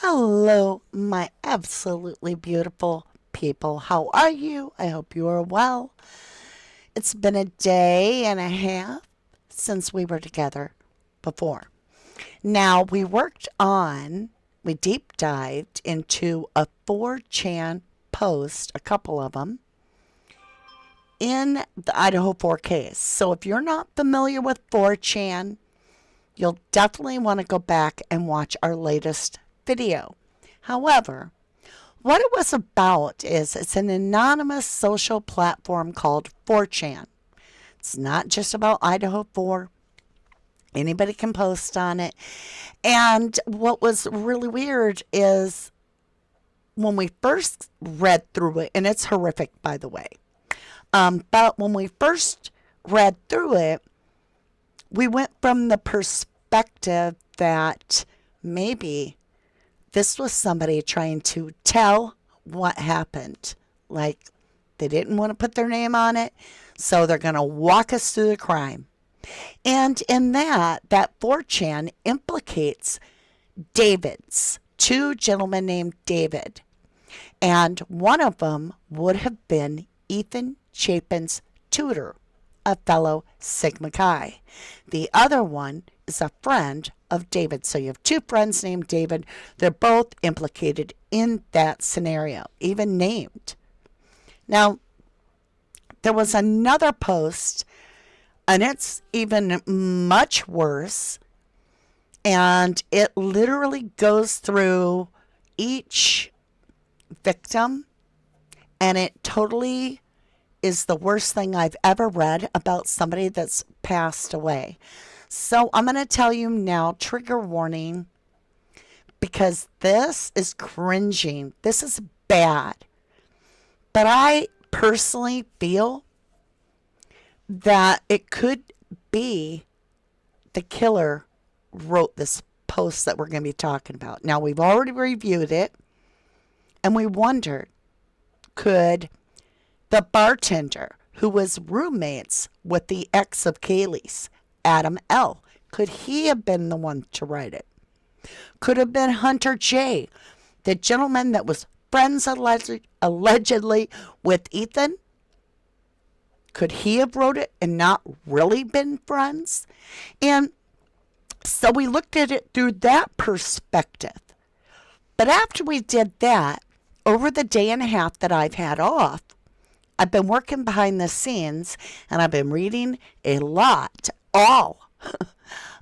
Hello, my absolutely beautiful people. How are you? I hope you are well. It's been a day and a half since we were together before. Now, we deep dived into a 4chan post, a couple of them, in the Idaho 4 case. So if you're not familiar with 4chan, you'll definitely want to go back and watch our latest video. However, what it was about is it's an anonymous social platform called 4chan. It's not just about Idaho 4. Anybody can post on it. And what was really weird is when we first read through it, and it's horrific, by the way. But when we first read through it, we went from the perspective that maybe this was somebody trying to tell what happened. Like they didn't want to put their name on it, so they're going to walk us through the crime. And in that 4chan implicates Davids, two gentlemen named David. And one of them would have been Ethan Chapin's tutor, a fellow Sigma Chi. The other one is a friend of David. So you have two friends named David. They're both implicated in that scenario, even named. Now, there was another post, and it's even much worse. And it literally goes through each victim, and it totally is the worst thing I've ever read about somebody that's passed away. So I'm going to tell you now, trigger warning, because this is cringing. This is bad. But I personally feel that it could be the killer wrote this post that we're going to be talking about. Now, we've already reviewed it, and we wondered, could the bartender who was roommates with the ex of Kaylee's, Adam L., could he have been the one to write it? Could have been Hunter J., the gentleman that was friends allegedly with Ethan? Could he have wrote it and not really been friends? And so we looked at it through that perspective. But after we did that, over the day and a half that I've had off, I've been working behind the scenes, and I've been reading a lot, all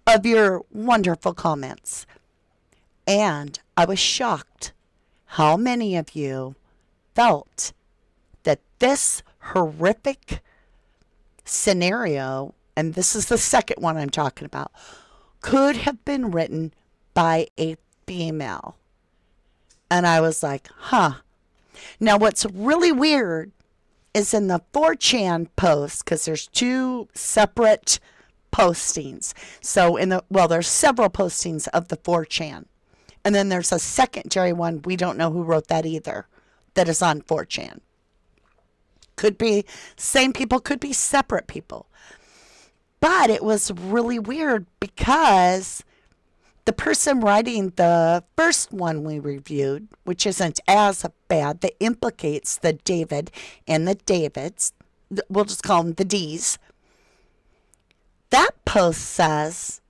of your wonderful comments. And I was shocked how many of you felt that this horrific scenario, and this is the second one I'm talking about, could have been written by a female. And I was like, huh. Now, what's really weird is in the 4chan post, because there's two separate postings. So there's several postings of the 4chan. And then there's a secondary one. We don't know who wrote that either. That is on 4chan. Could be same people, could be separate people. But it was really weird because the person writing the first one we reviewed, which isn't as bad, that implicates the David and the Davids, we'll just call them the D's. That post says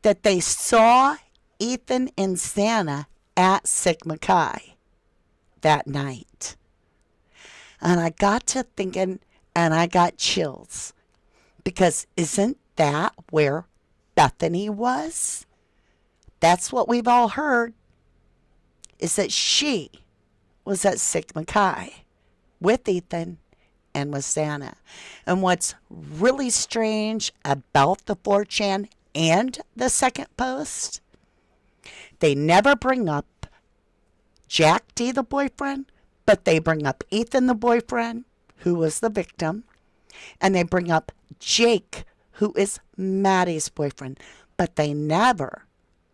that they saw Ethan and Santa at Sigma Chi that night. And I got to thinking, and I got chills. Because isn't that where Bethany was? That's what we've all heard, is that she was at Sigma Chi with Ethan and with Santa. And what's really strange about the 4chan and the second post, they never bring up Jack D, the boyfriend, but they bring up Ethan, the boyfriend, who was the victim, and they bring up Jake, who is Maddie's boyfriend, but they never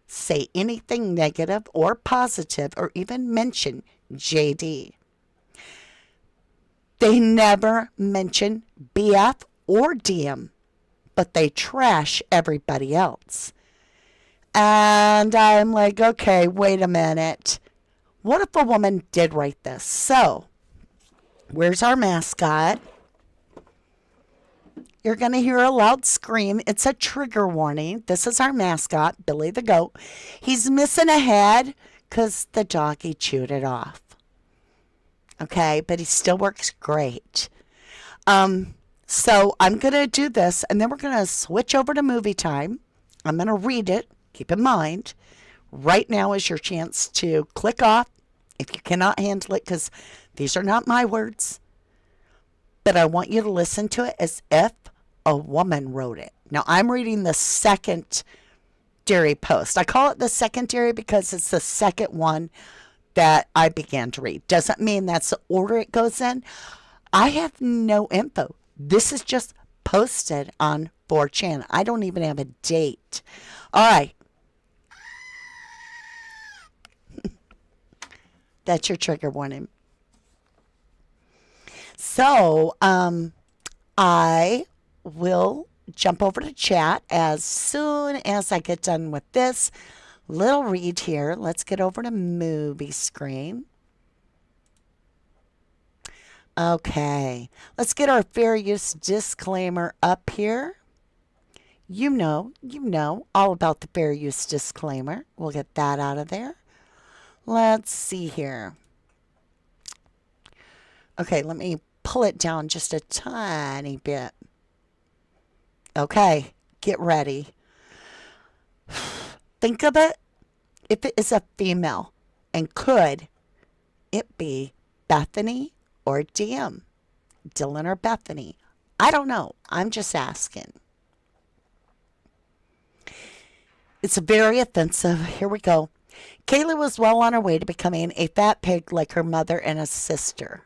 say anything negative or positive or even mention JD. They never mention BF or DM, but they trash everybody else. And I'm like, okay, wait a minute. What if a woman did write this? So, where's our mascot? You're going to hear a loud scream. It's a trigger warning. This is our mascot, Billy the goat. He's missing a head because the doggy chewed it off. Okay, but he still works great. So I'm going to do this, and then we're going to switch over to movie time. I'm going to read it. Keep in mind, right now is your chance to click off if you cannot handle it, because these are not my words. But I want you to listen to it as if a woman wrote it. Now, I'm reading the secondary post. I call it the secondary because it's the second one that I began to read. Doesn't mean that's the order it goes in. I have no info. This is just posted on 4chan. I don't even have a date. All right. That's your trigger warning. So, I will jump over to chat as soon as I get done with this little read here. Let's get over to movie screen. Okay, let's get our fair use disclaimer up here. You know all about the fair use disclaimer. We'll get that out of there. Let's see here. Okay, let me pull it down just a tiny bit. Okay, get ready. Think of it if it is a female, and could it be Bethany or DM? Dylan or Bethany? I don't know. I'm just asking. It's very offensive. Here we go. Kaylee was well on her way to becoming a fat pig like her mother and a sister.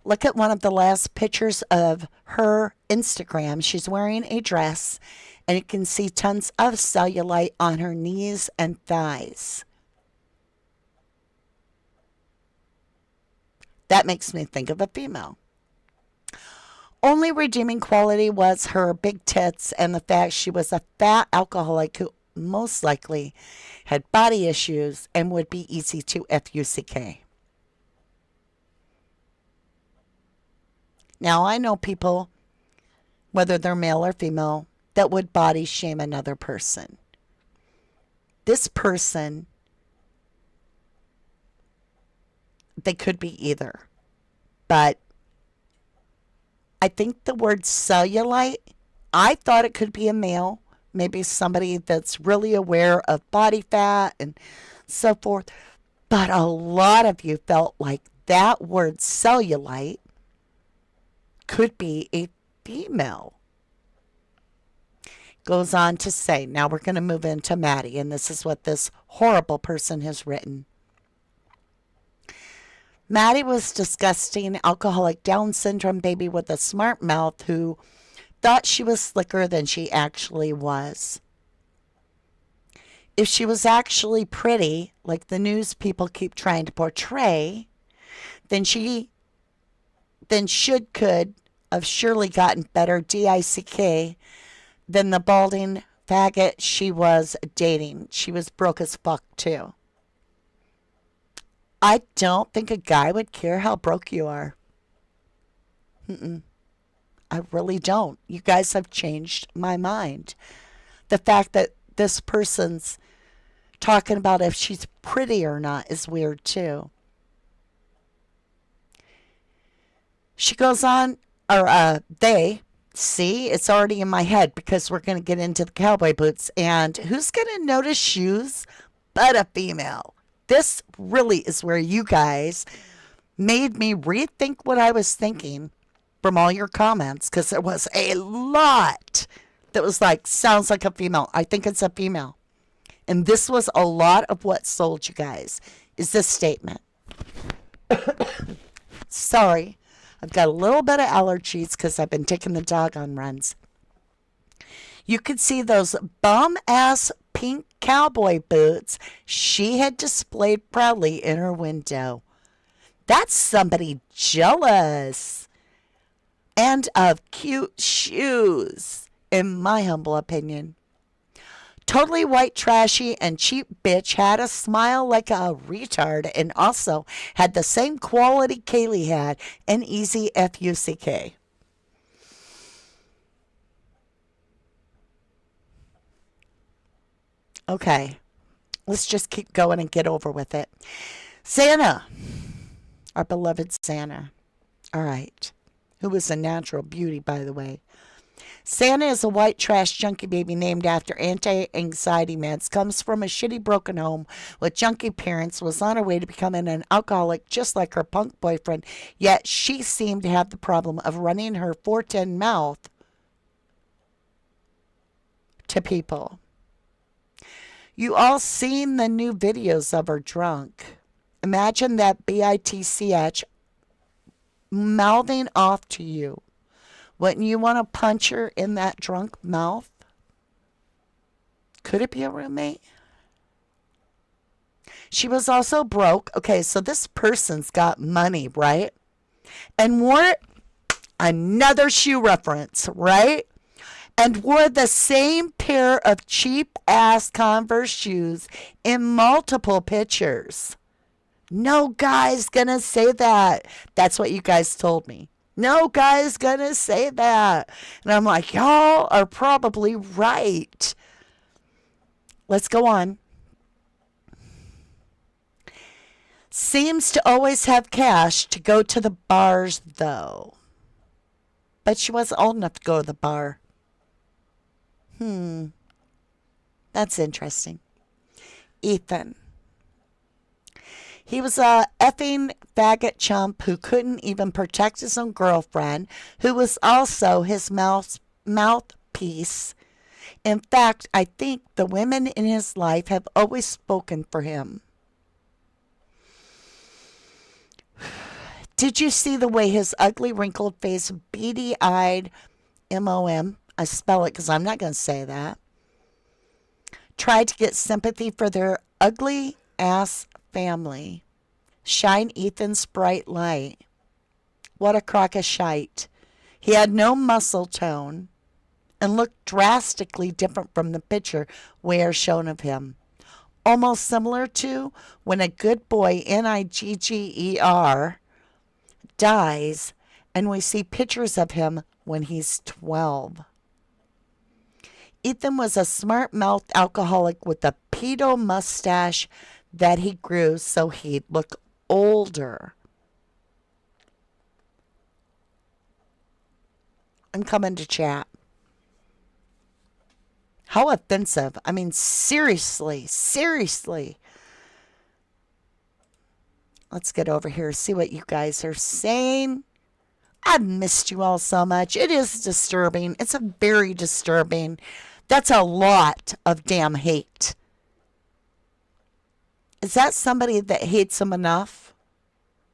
Look at one of the last pictures of her Instagram. She's wearing a dress, and you can see tons of cellulite on her knees and thighs. That makes me think of a female. Only redeeming quality was her big tits and the fact she was a fat alcoholic who most likely had body issues and would be easy to fuck. Now, I know people, whether they're male or female, that would body shame another person. This person, they could be either. But I think the word cellulite, I thought it could be a male, maybe somebody that's really aware of body fat and so forth. But a lot of you felt like that word cellulite could be a female. Goes on to say, now we're going to move into Maddie, and this is what this horrible person has written. Maddie was disgusting, alcoholic, Down syndrome baby with a smart mouth who thought she was slicker than she actually was. If she was actually pretty, like the news people keep trying to portray, then could have surely gotten better DICK than the balding faggot she was dating. She was broke as fuck too. I don't think a guy would care how broke you are. I really don't. You guys have changed my mind. The fact that this person's talking about if she's pretty or not is weird too. She goes on, they, see, it's already in my head because we're going to get into the cowboy boots. And who's going to notice shoes but a female? This really is where you guys made me rethink what I was thinking from all your comments, because there was a lot that was like, sounds like a female. I think it's a female. And this was a lot of what sold you guys, is this statement. Sorry, I've got a little bit of allergies because I've been taking the dog on runs. You could see those bum-ass pink cowboy boots she had displayed proudly in her window. That's somebody jealous. And of cute shoes, in my humble opinion. Totally white, trashy, and cheap bitch had a smile like a retard and also had the same quality Kaylee had, an easy Fuck. Okay, let's just keep going and get over with it. Santa, our beloved Santa. All right. Who was a natural beauty, by the way. Santa is a white trash junkie baby named after anti-anxiety meds. Comes from a shitty broken home with junkie parents. Was on her way to becoming an alcoholic just like her punk boyfriend. Yet she seemed to have the problem of running her 410 mouth to people. You all seen the new videos of her drunk. Imagine that bitch mouthing off to you. Wouldn't you want to punch her in that drunk mouth? Could it be a roommate? She was also broke. Okay, so this person's got money, right? And wore another shoe reference, right? And wore the same pair of cheap ass Converse shoes in multiple pictures. No guy's gonna say that. That's what you guys told me. No guy's gonna say that. And I'm like, y'all are probably right. Let's go on. Seems to always have cash to go to the bars, though. But she wasn't old enough to go to the bar. That's interesting. Ethan. He was a effing faggot chump who couldn't even protect his own girlfriend, who was also his mouthpiece. In fact, I think the women in his life have always spoken for him. Did you see the way his ugly, wrinkled face, beady-eyed, M-O-M, I spell it because I'm not going to say that, tried to get sympathy for their ugly-ass family? Shine Ethan's bright light. What a crock of shite. He had no muscle tone and looked drastically different from the picture where shown of him. Almost similar to when a good boy, Nigger, dies and we see pictures of him when he's 12. Ethan was a smart-mouthed alcoholic with a pedo mustache that he grew so he'd look older. I'm coming to chat. How offensive. I mean, seriously. Let's get over here, see what you guys are saying. I've missed you all so much. It is disturbing. It's a very disturbing. That's a lot of damn hate. Is that somebody that hates them enough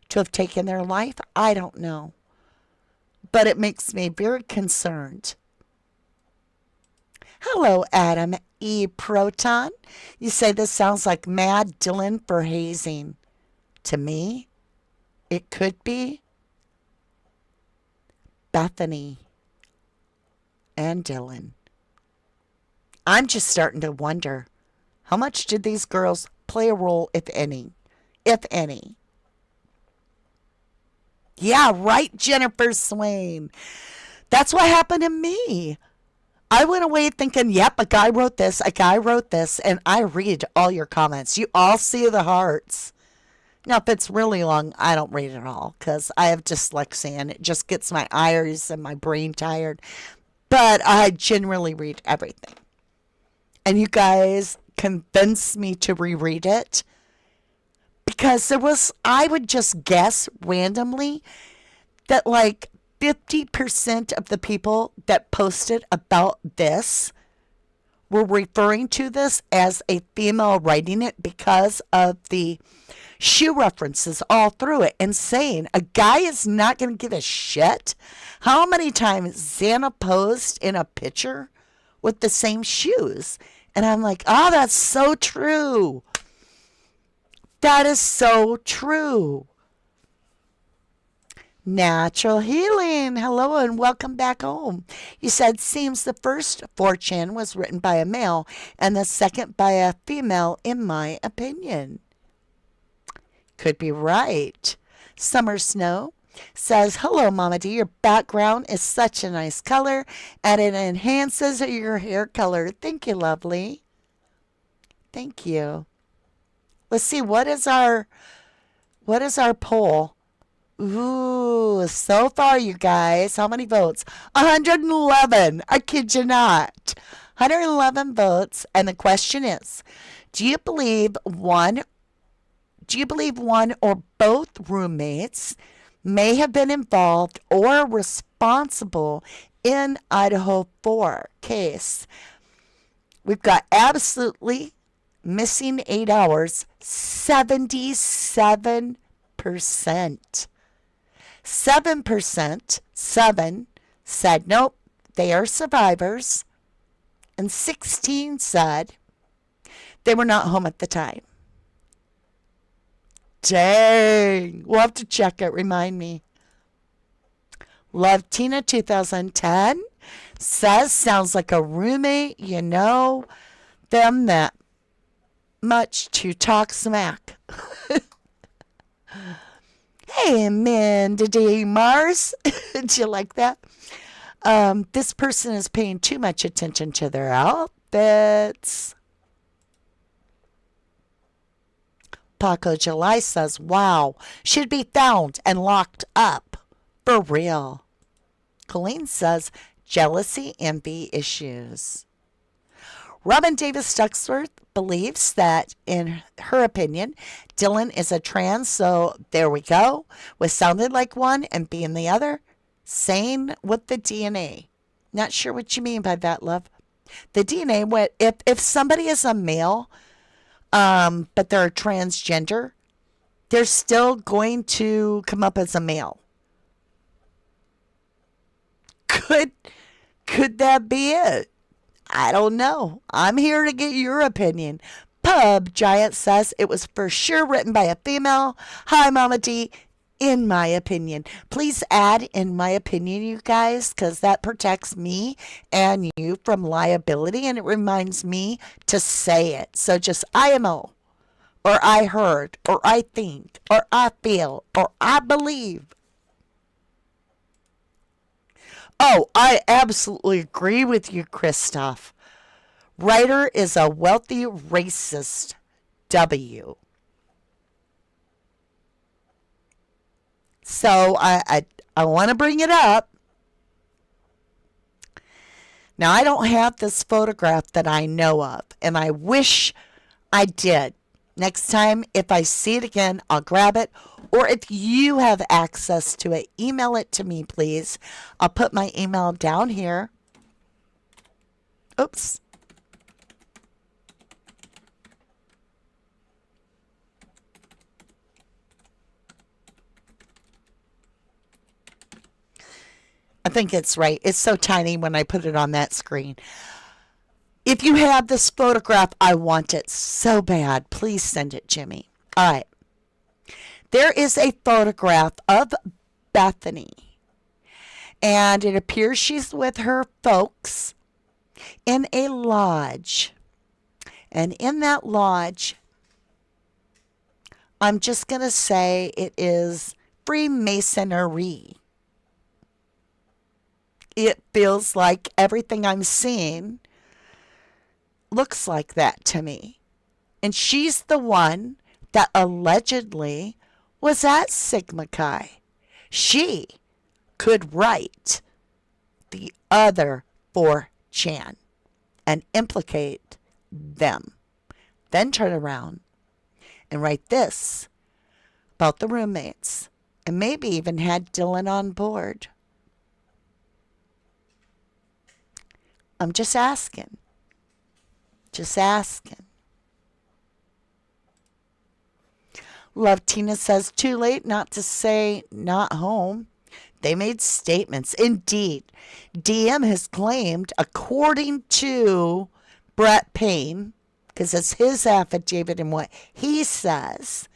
to have taken their life? I don't know. But it makes me very concerned. Hello, Adam E. Proton. You say this sounds like Mad Dylan for hazing. To me, it could be Bethany and Dylan. I'm just starting to wonder, how much did these girls play a role, if any? If any. Yeah, right, Jennifer Swain. That's what happened to me. I went away thinking, yep, a guy wrote this, and I read all your comments. You all see the hearts. Now, if it's really long, I don't read it all because I have dyslexia and it just gets my eyes and my brain tired. But I generally read everything. And you guys convinced me to reread it because I would just guess randomly that like 50% of the people that posted about this were referring to this as a female writing it because of the shoe references all through it and saying a guy is not going to give a shit how many times Xana posed in a picture with the same shoes. And I'm like, oh, that's so true. That is so true. Natural Healing. Hello and welcome back home. You said, seems the first 4chan was written by a male and the second by a female, in my opinion. Could be right. Summer Snow says, hello, Mama D. Your background is such a nice color and it enhances your hair color. Thank you, lovely. Thank you. Let's see, what is our poll? Ooh, so far, you guys, how many votes? 111. I kid you not. 111 votes, and the question is, do you believe one or both roommates may have been involved or responsible in Idaho 4 case? We've got absolutely missing 8 hours, 77%. 7%, 7 said nope, they are survivors, and 16 said they were not home at the time. Dang, we'll have to check it, remind me. Love Tina 2010 says, sounds like a roommate, you know them that much to talk smack. Hey, Amanda D. Mars. Did you like that? This person is paying too much attention to their outfits. Paco July says, wow, should be found and locked up. For real. Colleen says, jealousy, envy issues. Robin Davis Ducksworth believes that, in her opinion, Dylan is a trans, so there we go. With sounded like one and being the other. Same with the DNA. Not sure what you mean by that, love. The DNA, if somebody is a male, but they're transgender, they're still going to come up as a male. Could that be it? I don't know. I'm here to get your opinion. Pub Giant says it was for sure written by a female. Hi, Mama D. In my opinion. Please add in my opinion, you guys, because that protects me and you from liability, and it reminds me to say it. So just IMO, or I heard, or I think, or I feel, or I believe. Oh, I absolutely agree with you, Christoph. Writer is a wealthy racist. W. So I want to bring it up. Now, I don't have this photograph that I know of, and I wish I did. Next time, if I see it again, I'll grab it. Or if you have access to it, email it to me, please. I'll put my email down here. Oops. I think it's right. It's so tiny when I put it on that screen. If you have this photograph, I want it so bad. Please send it to me. All right. There is a photograph of Bethany, and it appears she's with her folks in a lodge. And in that lodge, I'm just going to say it is Freemasonry. It feels like everything I'm seeing looks like that to me. And she's the one that allegedly was at Sigma Chi. She could write the other 4chan and implicate them. Then turn around and write this about the roommates. And maybe even had Dylan on board. I'm just asking. Just asking. Love Tina says, too late not to say not home. They made statements. Indeed, DM has claimed, according to Brett Payne, because it's his affidavit and what he says,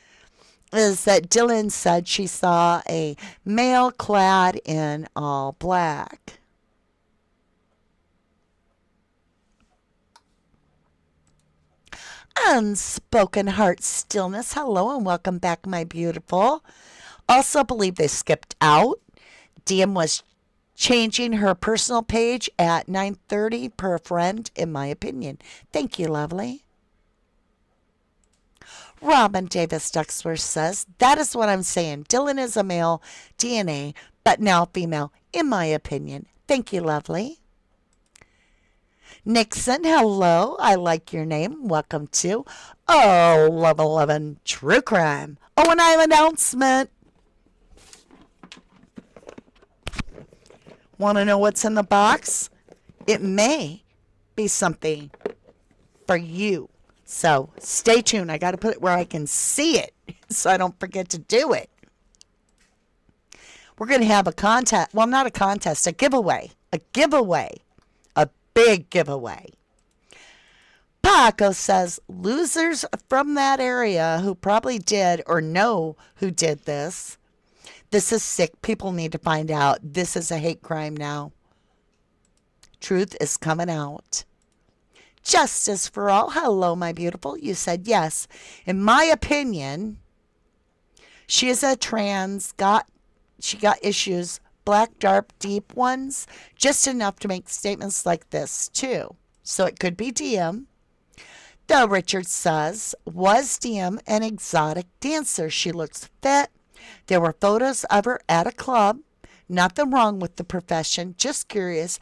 is that Dylan said she saw a male clad in all black. Unspoken Heart Stillness. Hello and welcome back, my beautiful. Also believe they skipped out. Diem was changing her personal page at 9:30 per friend, in my opinion. Thank you, lovely. Robin Davis Duxworth says, that is what I'm saying. Dylan is a male DNA, but now female, in my opinion. Thank you, lovely. Nixon, hello. I like your name. Welcome to 1111 True Crime. Oh, and I have an announcement. Want to know what's in the box? It may be something for you. So stay tuned. I got to put it where I can see it so I don't forget to do it. We're going to have a contest. Well, not a contest, a giveaway. A giveaway. A big giveaway. Paco says, losers from that area who probably did or know who did this. This is sick. People need to find out. This is a hate crime now. Truth is coming out. Justice for all. Hello, my beautiful. You said yes. In my opinion, she is a trans. She got issues, black, dark, deep ones, just enough to make statements like this too. So it could be Diem. Though Richard says, was Diem an exotic dancer? She looks fit. There were photos of her at a club. Nothing wrong with the profession. Just curious,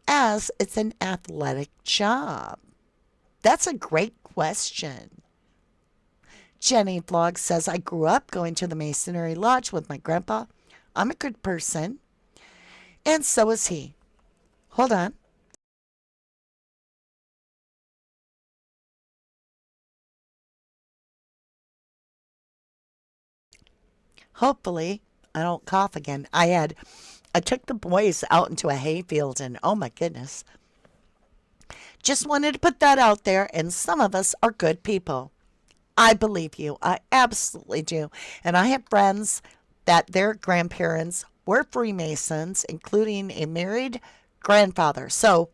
as it's an athletic job. That's a great question. Jenny Vlog says, I grew up going to the Masonry Lodge with my grandpa. I'm a good person. And so is he. Hold on. Hopefully, I don't cough again. I took the boys out into a hayfield and oh my goodness. Just wanted to put that out there, and some of us are good people. I believe you. I absolutely do. And I have friends that their grandparents were Freemasons, including a married grandfather. So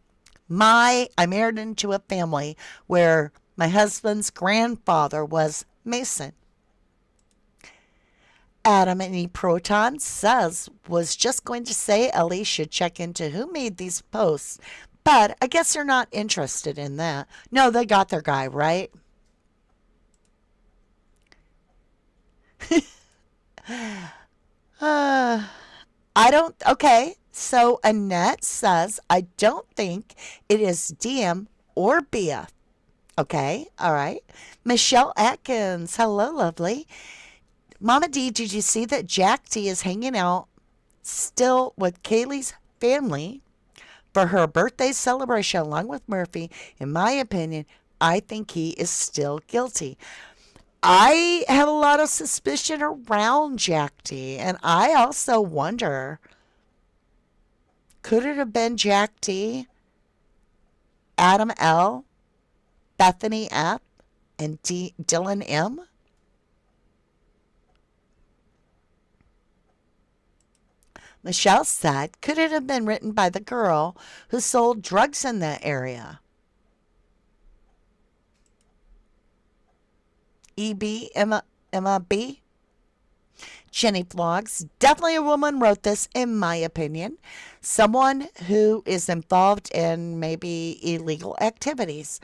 I married into a family where my husband's grandfather was Mason. Adam and E Proton says, was just going to say Ellie should check into who made these posts, but I guess they're not interested in that. No, they got their guy, right? Okay. So Annette says, I don't think it is Diem or Bia. Okay. All right. Michelle Atkins. Hello, lovely. Mama D, did you see that Jack D is hanging out still with Kaylee's family for her birthday celebration along with Murphy? In my opinion, I think he is still guilty. I have a lot of suspicion around Jack D, and I also wonder, could it have been Jack D, Adam L, Bethany F, and Dylan M? Michelle said, could it have been written by the girl who sold drugs in that area? Emma B. Jenny Vlogs. Definitely a woman wrote this, in my opinion. Someone who is involved in maybe illegal activities.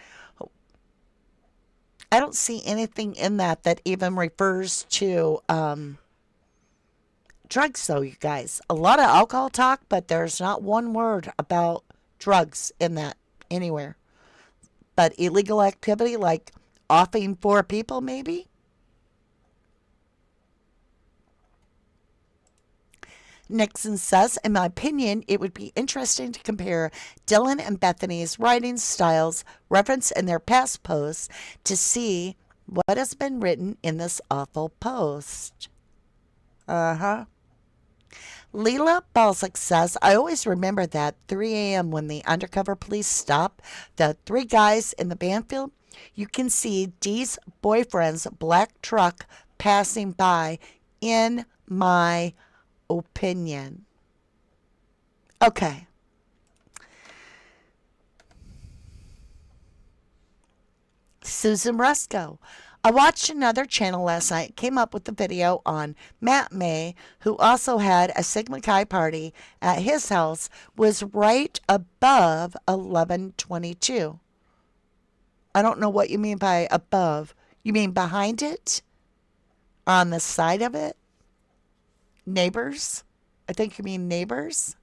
I don't see anything in that even refers to drugs, though, you guys. A lot of alcohol talk, but there's not one word about drugs in that anywhere. But illegal activity, like offing 4 people, maybe? Nixon says, in my opinion, it would be interesting to compare Dylan and Bethany's writing styles referenced in their past posts to see what has been written in this awful post. Uh-huh. Leela Balzac says, I always remember that 3 a.m. when the undercover police stop the 3 guys in the Banfield. You can see Dee's boyfriend's black truck passing by, in my opinion. Okay. Susan Rusco. I watched another channel last night, came up with a video on Matt May, who also had a Sigma Chi party at his house, was right above 1122. I don't know what you mean by above. You mean behind it? On the side of it? Neighbors? I think you mean neighbors.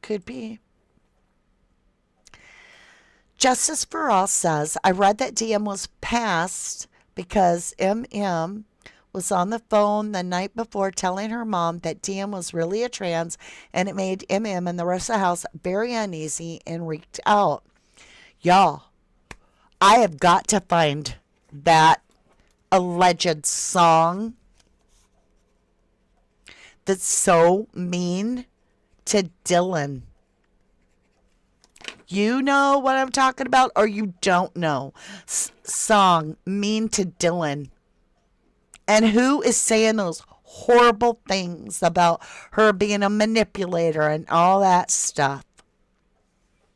Could be. Justice for All says, I read that DM was passed because MM was on the phone the night before telling her mom that DM was really a trans, and it made MM and the rest of the house very uneasy and freaked out. Y'all, I have got to find that alleged song that's so mean to Dylan. You know what I'm talking about, or you don't know? Song mean to Dylan. And who is saying those horrible things about her being a manipulator and all that stuff?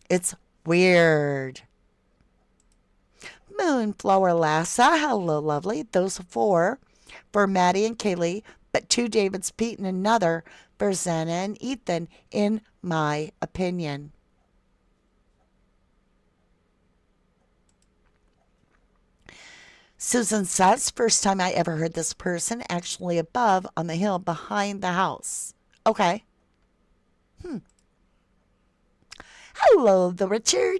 It's weird. Moonflower Lassa, hello, lovely. Those four for Maddie and Kaylee, but two Davids, Pete, and another for Xana and Ethan, in my opinion. Susan says, first time I ever heard this person actually above on the hill behind the house. Okay. Hello, the Richard.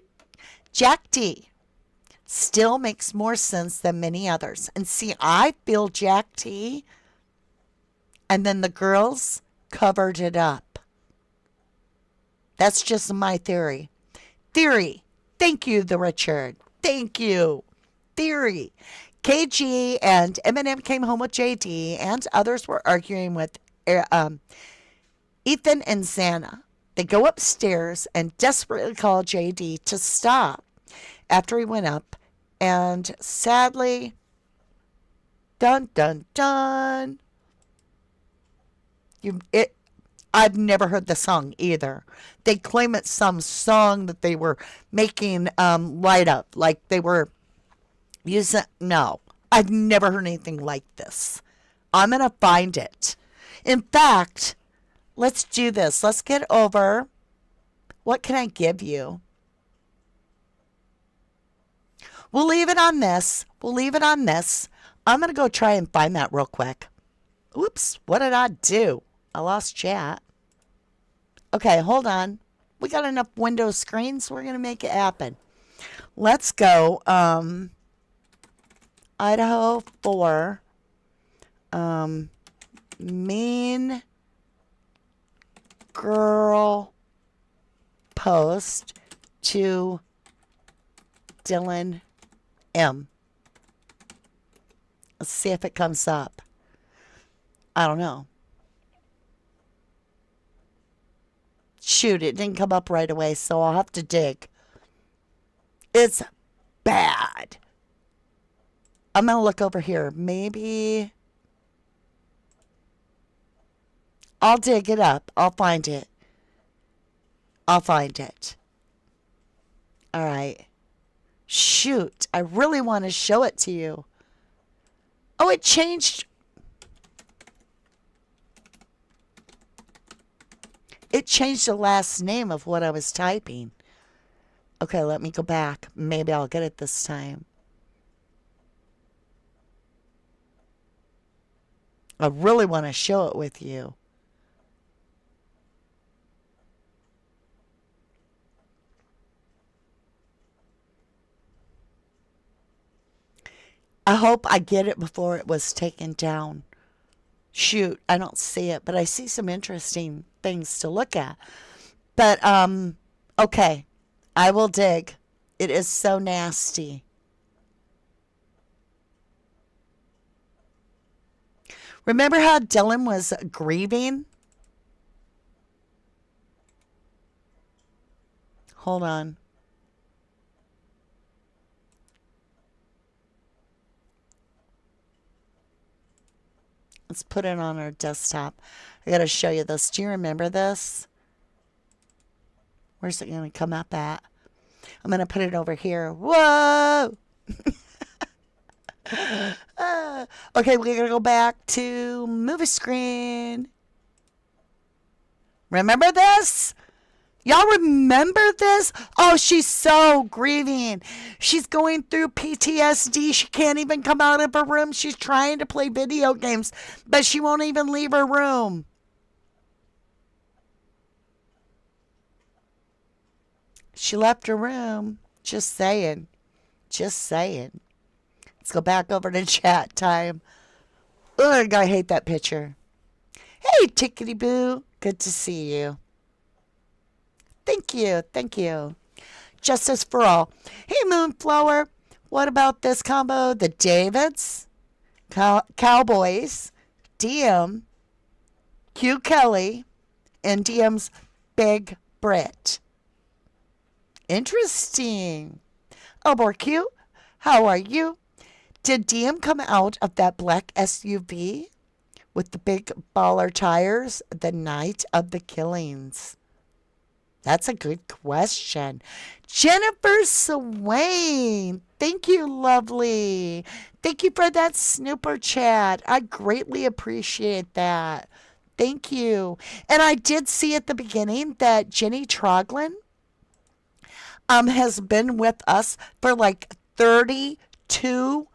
Jack D. Still makes more sense than many others. And see, I feel Jack T. And then the girls covered it up. That's just my theory. Theory. Thank you, the Richard. Thank you. Theory. KG and Eminem came home with JD, and others were arguing with Ethan and Xana. They go upstairs and desperately call JD to stop after he went up, and sadly, dun dun dun. I've never heard the song either. They claim it's some song that they were making light up, like they were using. No, I've never heard anything like this. I'm gonna find it. In fact, let's do this. Let's get over. What can I give you? We'll leave it on this. We'll leave it on this. I'm going to go try and find that real quick. Oops, what did I do? I lost chat. Okay, hold on. We got enough window screens. We're going to make it happen. Let's go. Idahofour. Mean girl post to Dylan M. Let's see if it comes up. I don't know. Shoot, it didn't come up right away, so I'll have to dig. It's bad. I'm going to look over here. Maybe I'll dig it up. I'll find it. I'll find it. All right. Shoot, I really want to show it to you. Oh, it changed. It changed the last name of what I was typing. Okay, let me go back. Maybe I'll get it this time. I really want to show it with you. I hope I get it before it was taken down. Shoot, I don't see it, but I see some interesting things to look at. But, okay, I will dig. It is so nasty. Remember how Dylan was grieving? Hold on. Let's put it on our desktop. I got to show you this. Do you remember this? Where's it going to come up at? I'm going to put it over here. Whoa! Okay, we're going to go back to movie screen. Remember this? Y'all remember this? Oh, she's so grieving. She's going through PTSD. She can't even come out of her room. She's trying to play video games, but she won't even leave her room. She left her room. Just saying. Just saying. Let's go back over to chat time. Ugh, I hate that picture. Hey, Tickety Boo. Good to see you. Thank you. Thank you. Justice for all. Hey, Moonflower. What about this combo? The Davids, Cowboys, DM, Q Kelly, and DM's Big Brit. Interesting. Elbor Q, how are you? Did DM come out of that black SUV with the big baller tires the night of the killings? That's a good question. Jennifer Swain. Thank you, lovely. Thank you for that snooper chat. I greatly appreciate that. Thank you. And I did see at the beginning that Jenny Troglin has been with us for like 32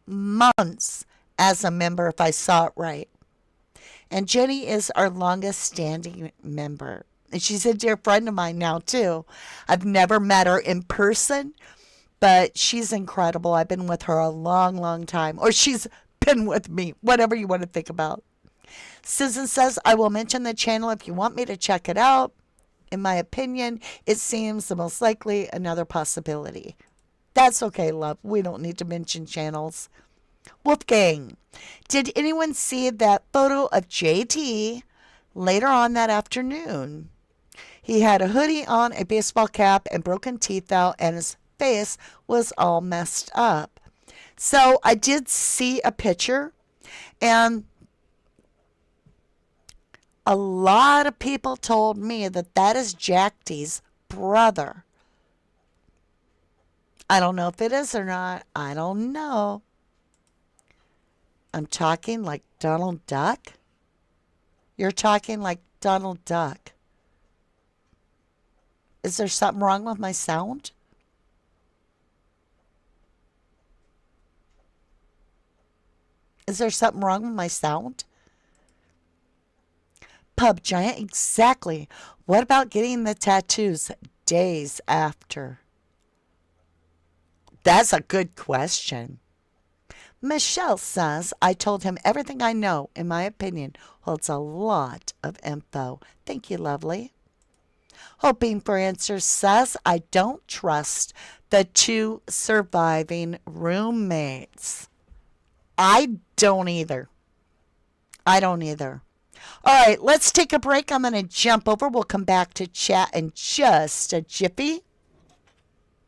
months as a member, if I saw it right. And Jenny is our longest standing member. And she's a dear friend of mine now, too. I've never met her in person, but she's incredible. I've been with her a long, long time. Or she's been with me, whatever you want to think about. Susan says, I will mention the channel if you want me to check it out. In my opinion, it seems the most likely another possibility. That's okay, love. We don't need to mention channels. Wolfgang, did anyone see that photo of JT later on that afternoon? He had a hoodie on, a baseball cap, and broken teeth out, and his face was all messed up. So I did see a picture, and a lot of people told me that that is Jack D's brother. I don't know if it is or not. I don't know. I'm talking like Donald Duck. You're talking like Donald Duck. Is there something wrong with my sound? Is there something wrong with my sound? Pub Giant, exactly. What about getting the tattoos days after? That's a good question. Michelle says, I told him everything I know, in my opinion, holds a lot of info. Thank you, lovely. Hoping for Answers says, I don't trust the two surviving roommates. I don't either. I don't either. All right, let's take a break. I'm going to jump over. We'll come back to chat in just a jiffy.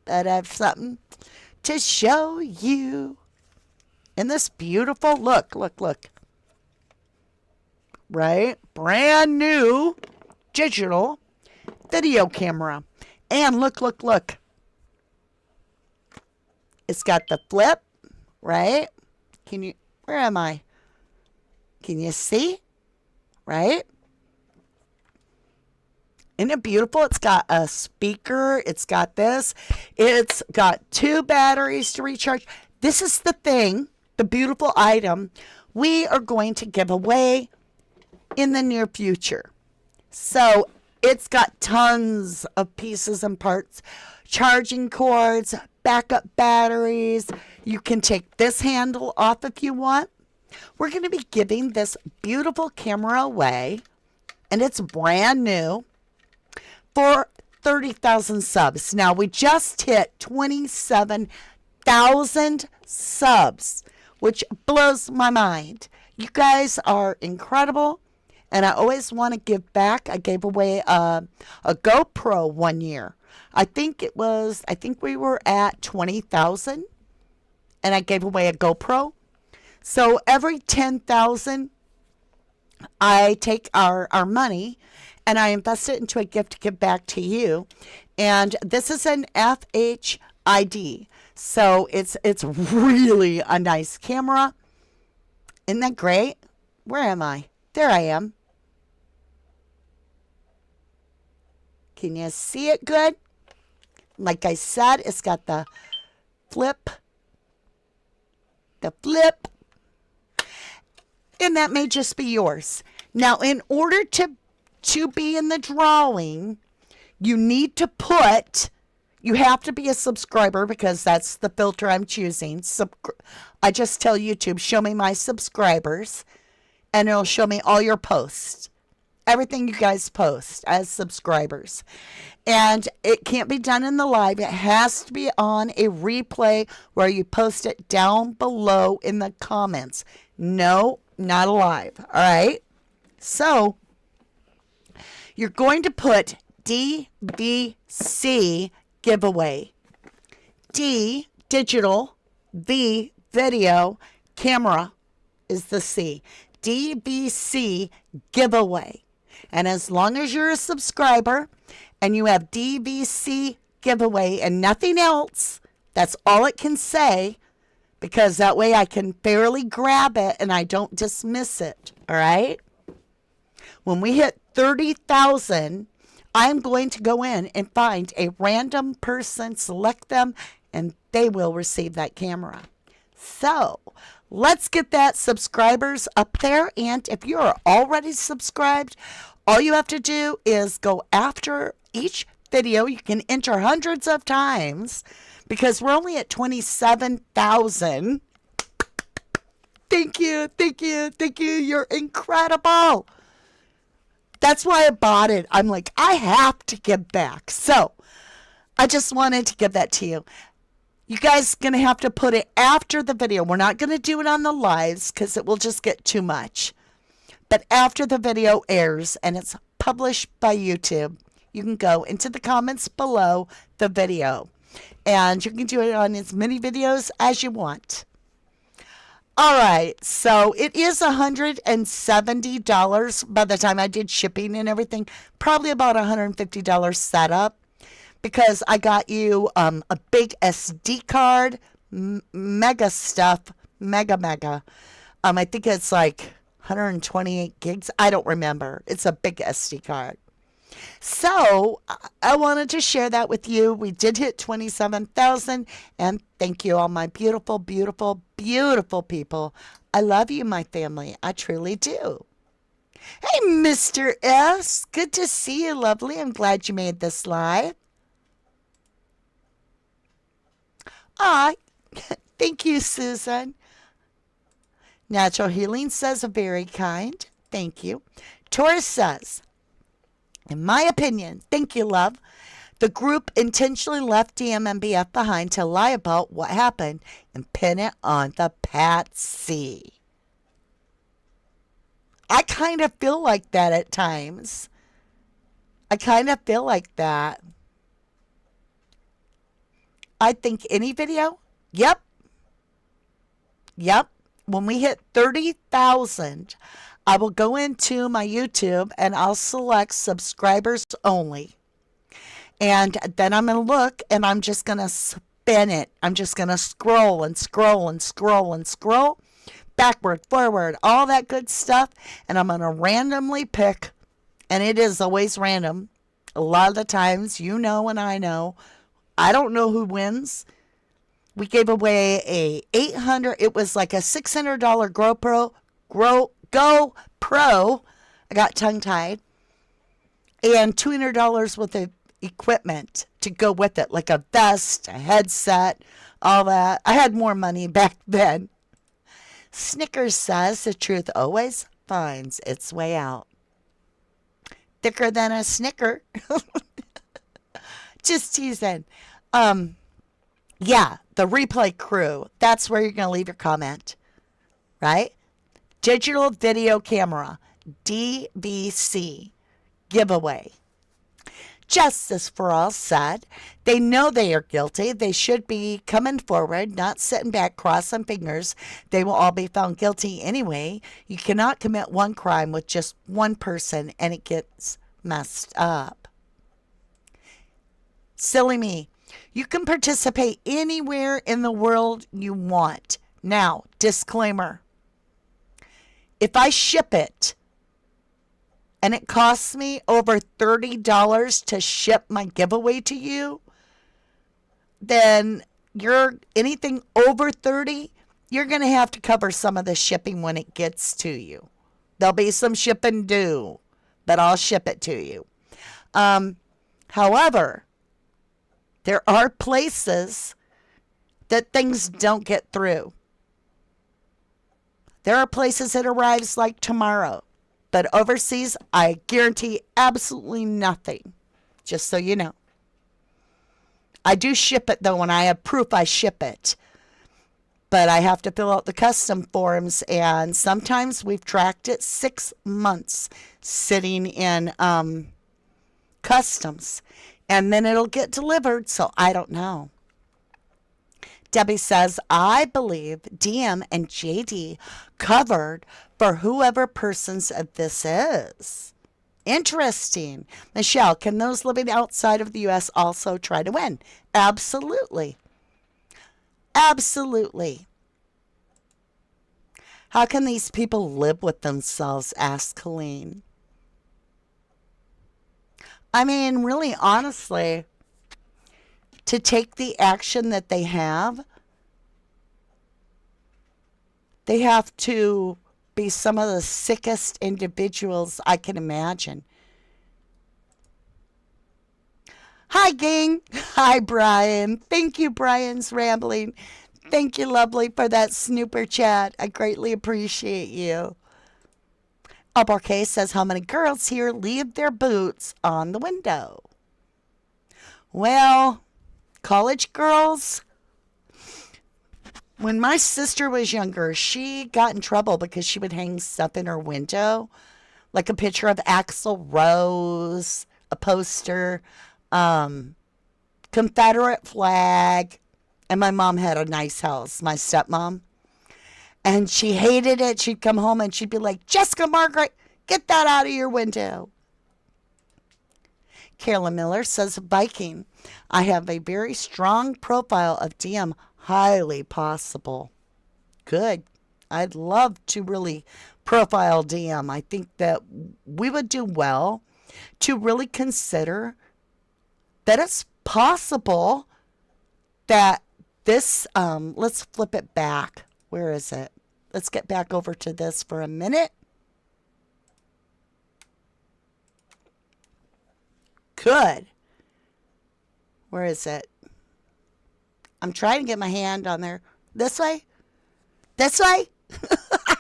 But I have something to show you. In this beautiful, look. Right? Brand new digital video camera. And look. It's got the flip, right? Where am I? Can you see? Right? Isn't it beautiful? It's got a speaker. It's got this. It's got 2 batteries to recharge. This is the thing, the beautiful item we are going to give away in the near future. So it's got tons of pieces and parts, charging cords, backup batteries. You can take this handle off if you want. We're going to be giving this beautiful camera away, and it's brand new, for 30,000 subs. Now, we just hit 27,000 subs, which blows my mind. You guys are incredible, and I always want to give back. I gave away a GoPro one year. I think we were at 20,000, and I gave away a GoPro. So every 10,000, I take our money and I invest it into a gift to give back to you. And this is an FHID. So it's really a nice camera. Isn't that great? Where am I? There I am. Can you see it good? Like I said, it's got the flip. And that may just be yours. Now, in order to be in the drawing, you need to put, you have to be a subscriber because that's the filter I'm choosing. I just tell YouTube, show me my subscribers, and it'll show me all your posts. Everything you guys post as subscribers. And it can't be done in the live. It has to be on a replay where you post it down below in the comments. No, not alive. All right. So you're going to put DVC giveaway. D, digital. V, video. Camera is the C. DVC giveaway. And as long as you're a subscriber and you have DVC giveaway and nothing else, that's all it can say, because that way I can fairly grab it and I don't dismiss it. All right. When we hit 30,000, I'm going to go in and find a random person, select them, and they will receive that camera. So let's get that subscribers up there. And if you're already subscribed, all you have to do is go after each video. You can enter hundreds of times because we're only at 27,000. Thank you. You're incredible. That's why I bought it. I'm like, I have to give back. So I just wanted to give that to you. You guys are going to have to put it after the video. We're not going to do it on the lives because it will just get too much. But after the video airs and it's published by YouTube, you can go into the comments below the video. And you can do it on as many videos as you want. All right, so it is $170 by the time I did shipping and everything. Probably about $150 setup. Because I got you a big SD card, mega stuff, mega. I think it's like 128 gigs. I don't remember. It's a big SD card. So I wanted to share that with you. We did hit 27,000. And thank you, all my beautiful, beautiful, beautiful people. I love you, my family. I truly do. Hey, Mr. S. Good to see you, lovely. I'm glad you made this live. Thank you, Susan. Natural Healing says, very kind. Thank you. Taurus says, in my opinion, thank you, love, the group intentionally left DMMBF behind to lie about what happened and pin it on the patsy. I kind of feel like that at times. I kind of feel like that. I think any video, yep. When we hit 30,000, I will go into my YouTube and I'll select subscribers only. And then I'm going to look and I'm just going to spin it. I'm just going to scroll and scroll and scroll and scroll. Backward, forward, all that good stuff. And I'm going to randomly pick, and it is always random. A lot of the times, you know and I know. I don't know who wins. We gave away a it was like a $600 GoPro. I got tongue-tied. And $200 worth of equipment to go with it, like a vest, a headset, all that. I had more money back then. Snickers says the truth always finds its way out. Thicker than a Snicker. Just teasing. Yeah, the replay crew. That's where you're going to leave your comment. Right? Digital video camera. DVC. Giveaway. Justice for all said they know they are guilty. They should be coming forward, not sitting back crossing fingers. They will all be found guilty anyway. You cannot commit one crime with just one person and it gets messed up. Silly me. You can participate anywhere in the world you want. Now, disclaimer. If I ship it and it costs me over $30 to ship my giveaway to you, then anything over 30, you're going to have to cover some of the shipping when it gets to you. There'll be some shipping due, but I'll ship it to you. However, there are places that things don't get through. There are places it arrives like tomorrow. But overseas, I guarantee absolutely nothing. Just so you know. I do ship it, though. When I have proof, I ship it. But I have to fill out the custom forms. And sometimes we've tracked it 6 months sitting in customs. And then it'll get delivered. So I don't know. Debbie says, I believe DM and JD covered for whoever persons this is. Interesting. Michelle, can those living outside of the U.S. also try to win? Absolutely. Absolutely. How can these people live with themselves? Asked Colleen. I mean, really, honestly, to take the action that they have to be some of the sickest individuals I can imagine. Hi, gang. Hi, Brian. Thank you, Brian's Rambling. Thank you, lovely, for that snooper chat. I greatly appreciate you. Albarque says, how many girls here leave their boots on the window? Well, college girls, when my sister was younger, she got in trouble because she would hang stuff in her window, like a picture of Axl Rose, a poster, Confederate flag, and my mom had a nice house, my stepmom, and she hated it. She'd come home and she'd be like, Jessica Margaret, get that out of your window. Carolyn Miller says, Viking, I have a very strong profile of DM. Highly possible. Good. I'd love to really profile DM. I think that we would do well to really consider that it's possible that this, let's flip it back. Where is it? Let's get back over to this for a minute. Good. Where is it? I'm trying to get my hand on there. This way? This way?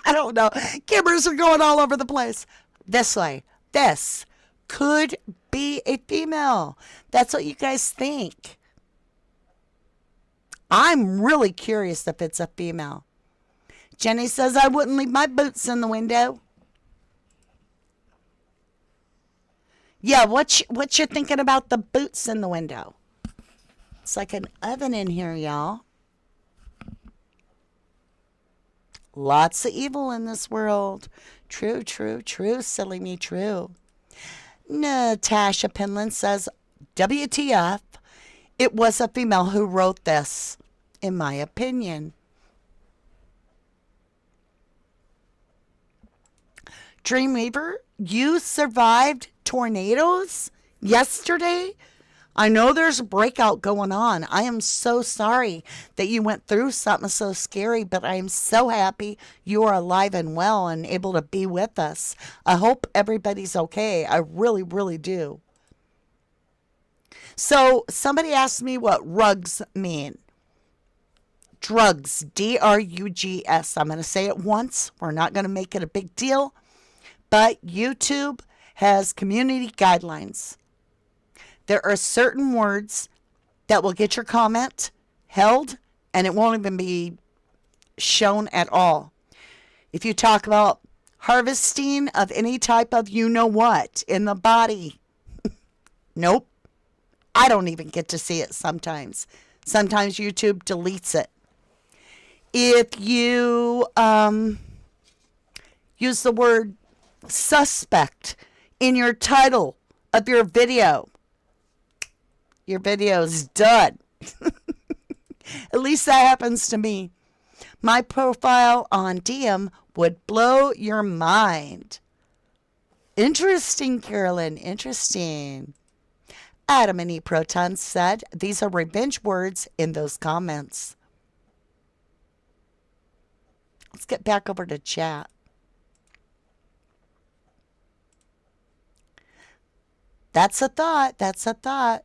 I don't know. Cameras are going all over the place. This way. This could be a female. That's what you guys think. I'm really curious if it's a female. Jenny says, I wouldn't leave my boots in the window. Yeah, what you thinking about the boots in the window? It's like an oven in here, y'all. Lots of evil in this world. True, true, true, silly me, true. Natasha Penland says, WTF, it was a female who wrote this, in my opinion. Dreamweaver, you survived tornadoes yesterday? I know there's a breakout going on. I am so sorry that you went through something so scary, but I am so happy you are alive and well and able to be with us. I hope everybody's okay. I really, really do. So somebody asked me what rugs mean. Drugs, D-R-U-G-S. I'm going to say it once. We're not going to make it a big deal. But YouTube has community guidelines. There are certain words that will get your comment held, and it won't even be shown at all. If you talk about harvesting of any type of you know what in the body, nope, I don't even get to see it sometimes. Sometimes YouTube deletes it. If you use the word suspect in your title of your video is done. At least that happens to me. My profile on DM would blow your mind. Interesting, Carolyn. Interesting. Adam and E Proton said these are revenge words in those comments. Let's get back over to chat. That's a thought. That's a thought.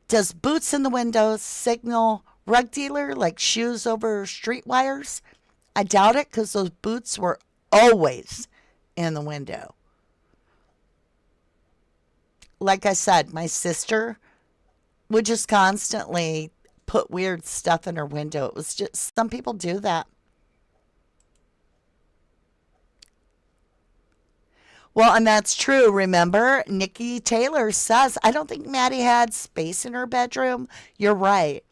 Does boots in the windows signal rug dealer like shoes over street wires? I doubt it because those boots were always in the window. Like I said, my sister would just constantly put weird stuff in her window. It was just, some people do that. Well, and that's true. Remember, Nikki Taylor says, I don't think Maddie had space in her bedroom. You're right.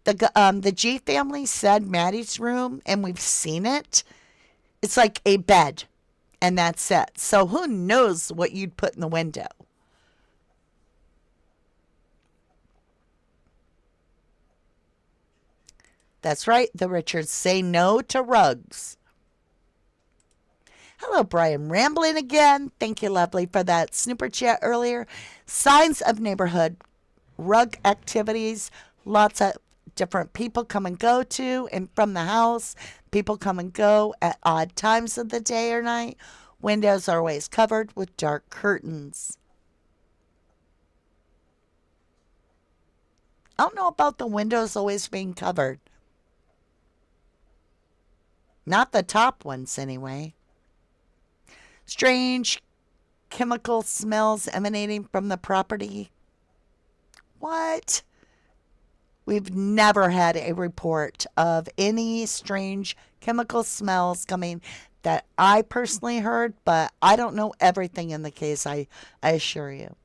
The G family said Maddie's room, and we've seen it. It's like a bed, and that's it. So who knows what you'd put in the window? That's right. The Richards say no to rugs. Hello, Brian. Rambling again. Thank you, lovely, for that snooper chat earlier. Signs of neighborhood rug activities. Lots of different people come and go to and from the house. People come and go at odd times of the day or night. Windows are always covered with dark curtains. I don't know about the windows always being covered. Not the top ones, anyway. Strange chemical smells emanating from the property. What? We've never had a report of any strange chemical smells coming that I personally heard, but I don't know everything in the case, I assure you.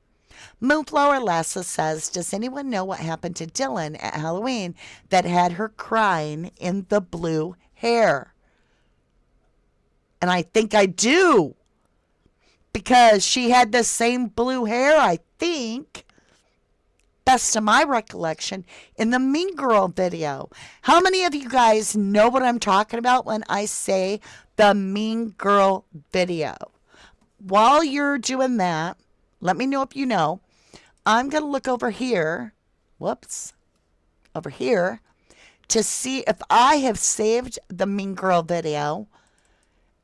Moonflower Lassa says, does anyone know what happened to Dylan at Halloween that had her crying in the blue hair? And I think I do. Because she had the same blue hair, I think, best of my recollection, in the Mean Girl video. How many of you guys know what I'm talking about when I say the Mean Girl video? While you're doing that, let me know if you know. I'm going to look over here, over here, to see if I have saved the Mean Girl video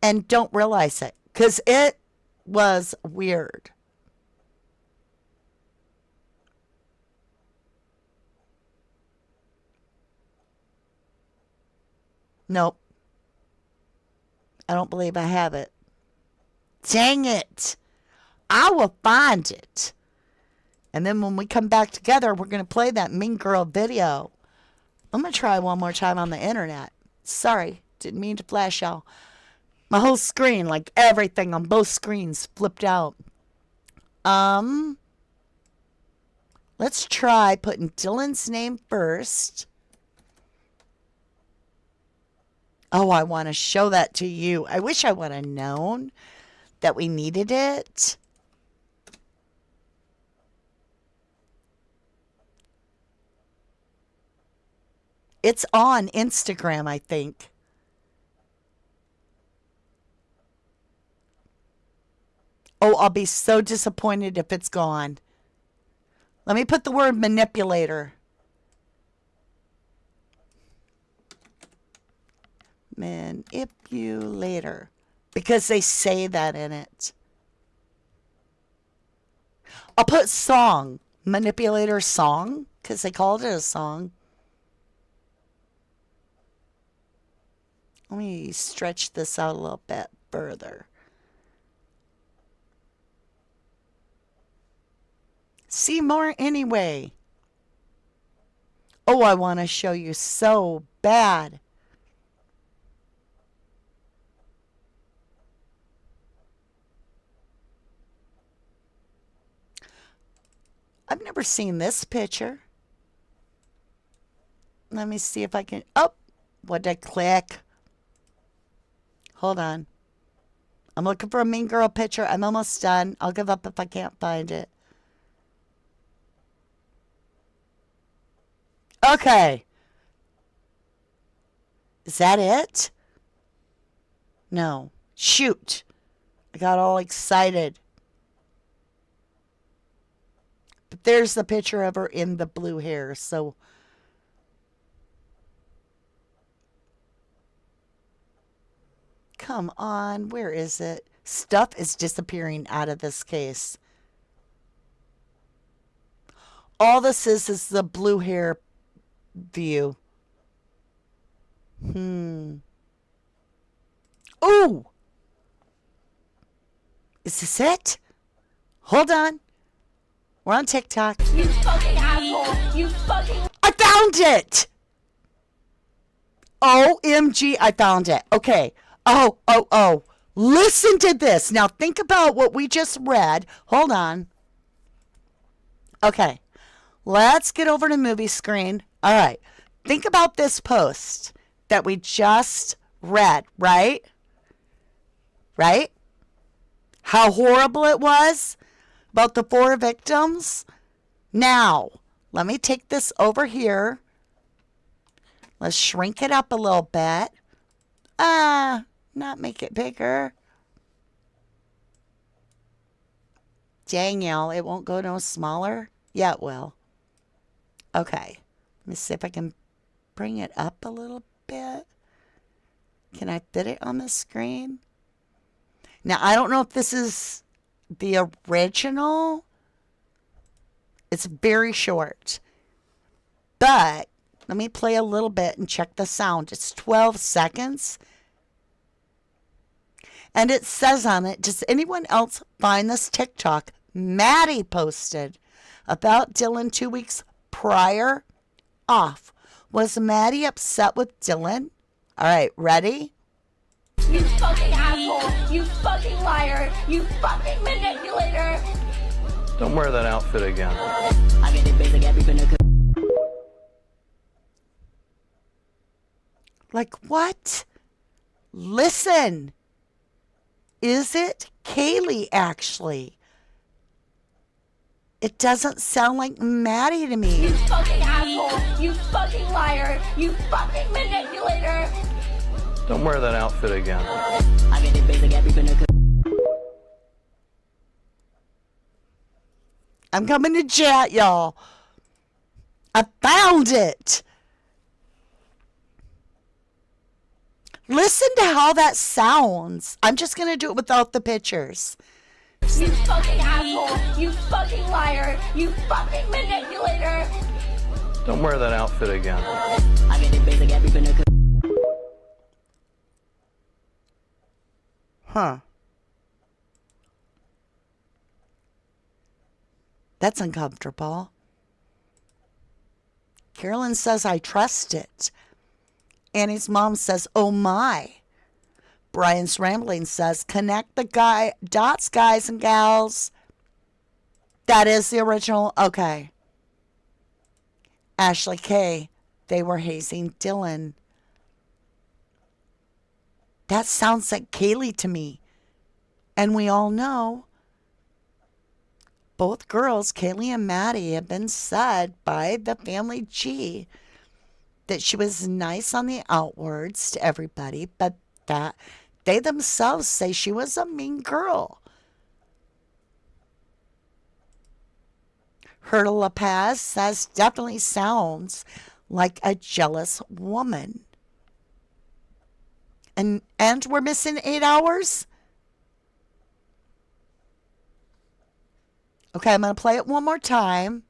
and don't realize it. Because it was weird. Nope. I don't believe I have it. Dang it. I will find it. And then when we come back together, we're going to play that Mean Girl video. I'm going to try one more time on the internet. Sorry. Didn't mean to flash y'all. My whole screen, like everything on both screens, flipped out. Let's try putting Dylan's name first. Oh, I want to show that to you. I wish I would have known that we needed it. It's on Instagram, I think. Oh, I'll be so disappointed if it's gone. Let me put the word manipulator. Manipulator. Because they say that in it. I'll put song. Manipulator song. Because they called it a song. Let me stretch this out a little bit further. See more anyway. Oh, I want to show you so bad. I've never seen this picture. Let me see if I can. Oh, what did I click? Hold on. I'm looking for a mean girl picture. I'm almost done. I'll give up if I can't find it. Okay. Is that it? No. Shoot. I got all excited. But there's the picture of her in the blue hair. So come on. Where is it? Stuff is disappearing out of this case. All this is the blue hair view. Ooh! Is this it? Hold on. We're on TikTok. You fucking asshole! You fucking... I found it! OMG, I found it. Okay. Oh. Listen to this. Now think about what we just read. Hold on. Okay. Let's get over to movie screen. All right. Think about this post that we just read, right? Right? How horrible it was about the 4 victims. Now, let me take this over here. Let's shrink it up a little bit. Not make it bigger. Danielle, it won't go no smaller? Yeah, it will. Okay. Let me see if I can bring it up a little bit. Can I fit it on the screen? Now, I don't know if this is the original. It's very short. But let me play a little bit and check the sound. It's 12 seconds. And it says on it, does anyone else find this TikTok Maddie posted about Dylan 2 weeks prior off? Was Maddie upset with Dylan? All right, ready? You fucking asshole! You fucking liar! You fucking manipulator! Don't wear that outfit again. I get it basic everything. Like what? Listen. Is it Kaylee, actually? It doesn't sound like Maddie to me. You fucking asshole! You fucking liar! You fucking manipulator! Don't wear that outfit again. I get it basic everything. I'm coming to chat, y'all. I found it. Listen to how that sounds. I'm just going to do it without the pictures. You fucking asshole! You fucking liar! You fucking manipulator! Don't wear that outfit again. I get it basic everything. Huh. That's uncomfortable. Carolyn says, I trust it. Annie's mom says, oh my. Brian's Rambling says, connect the dots, guys and gals. That is the original. Okay. Ashley K. They were hazing Dylan. That sounds like Kaylee to me. And we all know both girls, Kaylee and Maddie, have been said by the family G that she was nice on the outwards to everybody, but that they themselves say she was a mean girl. Hurtle La Paz says definitely sounds like a jealous woman. And we're missing 8 hours? Okay, I'm going to play it one more time.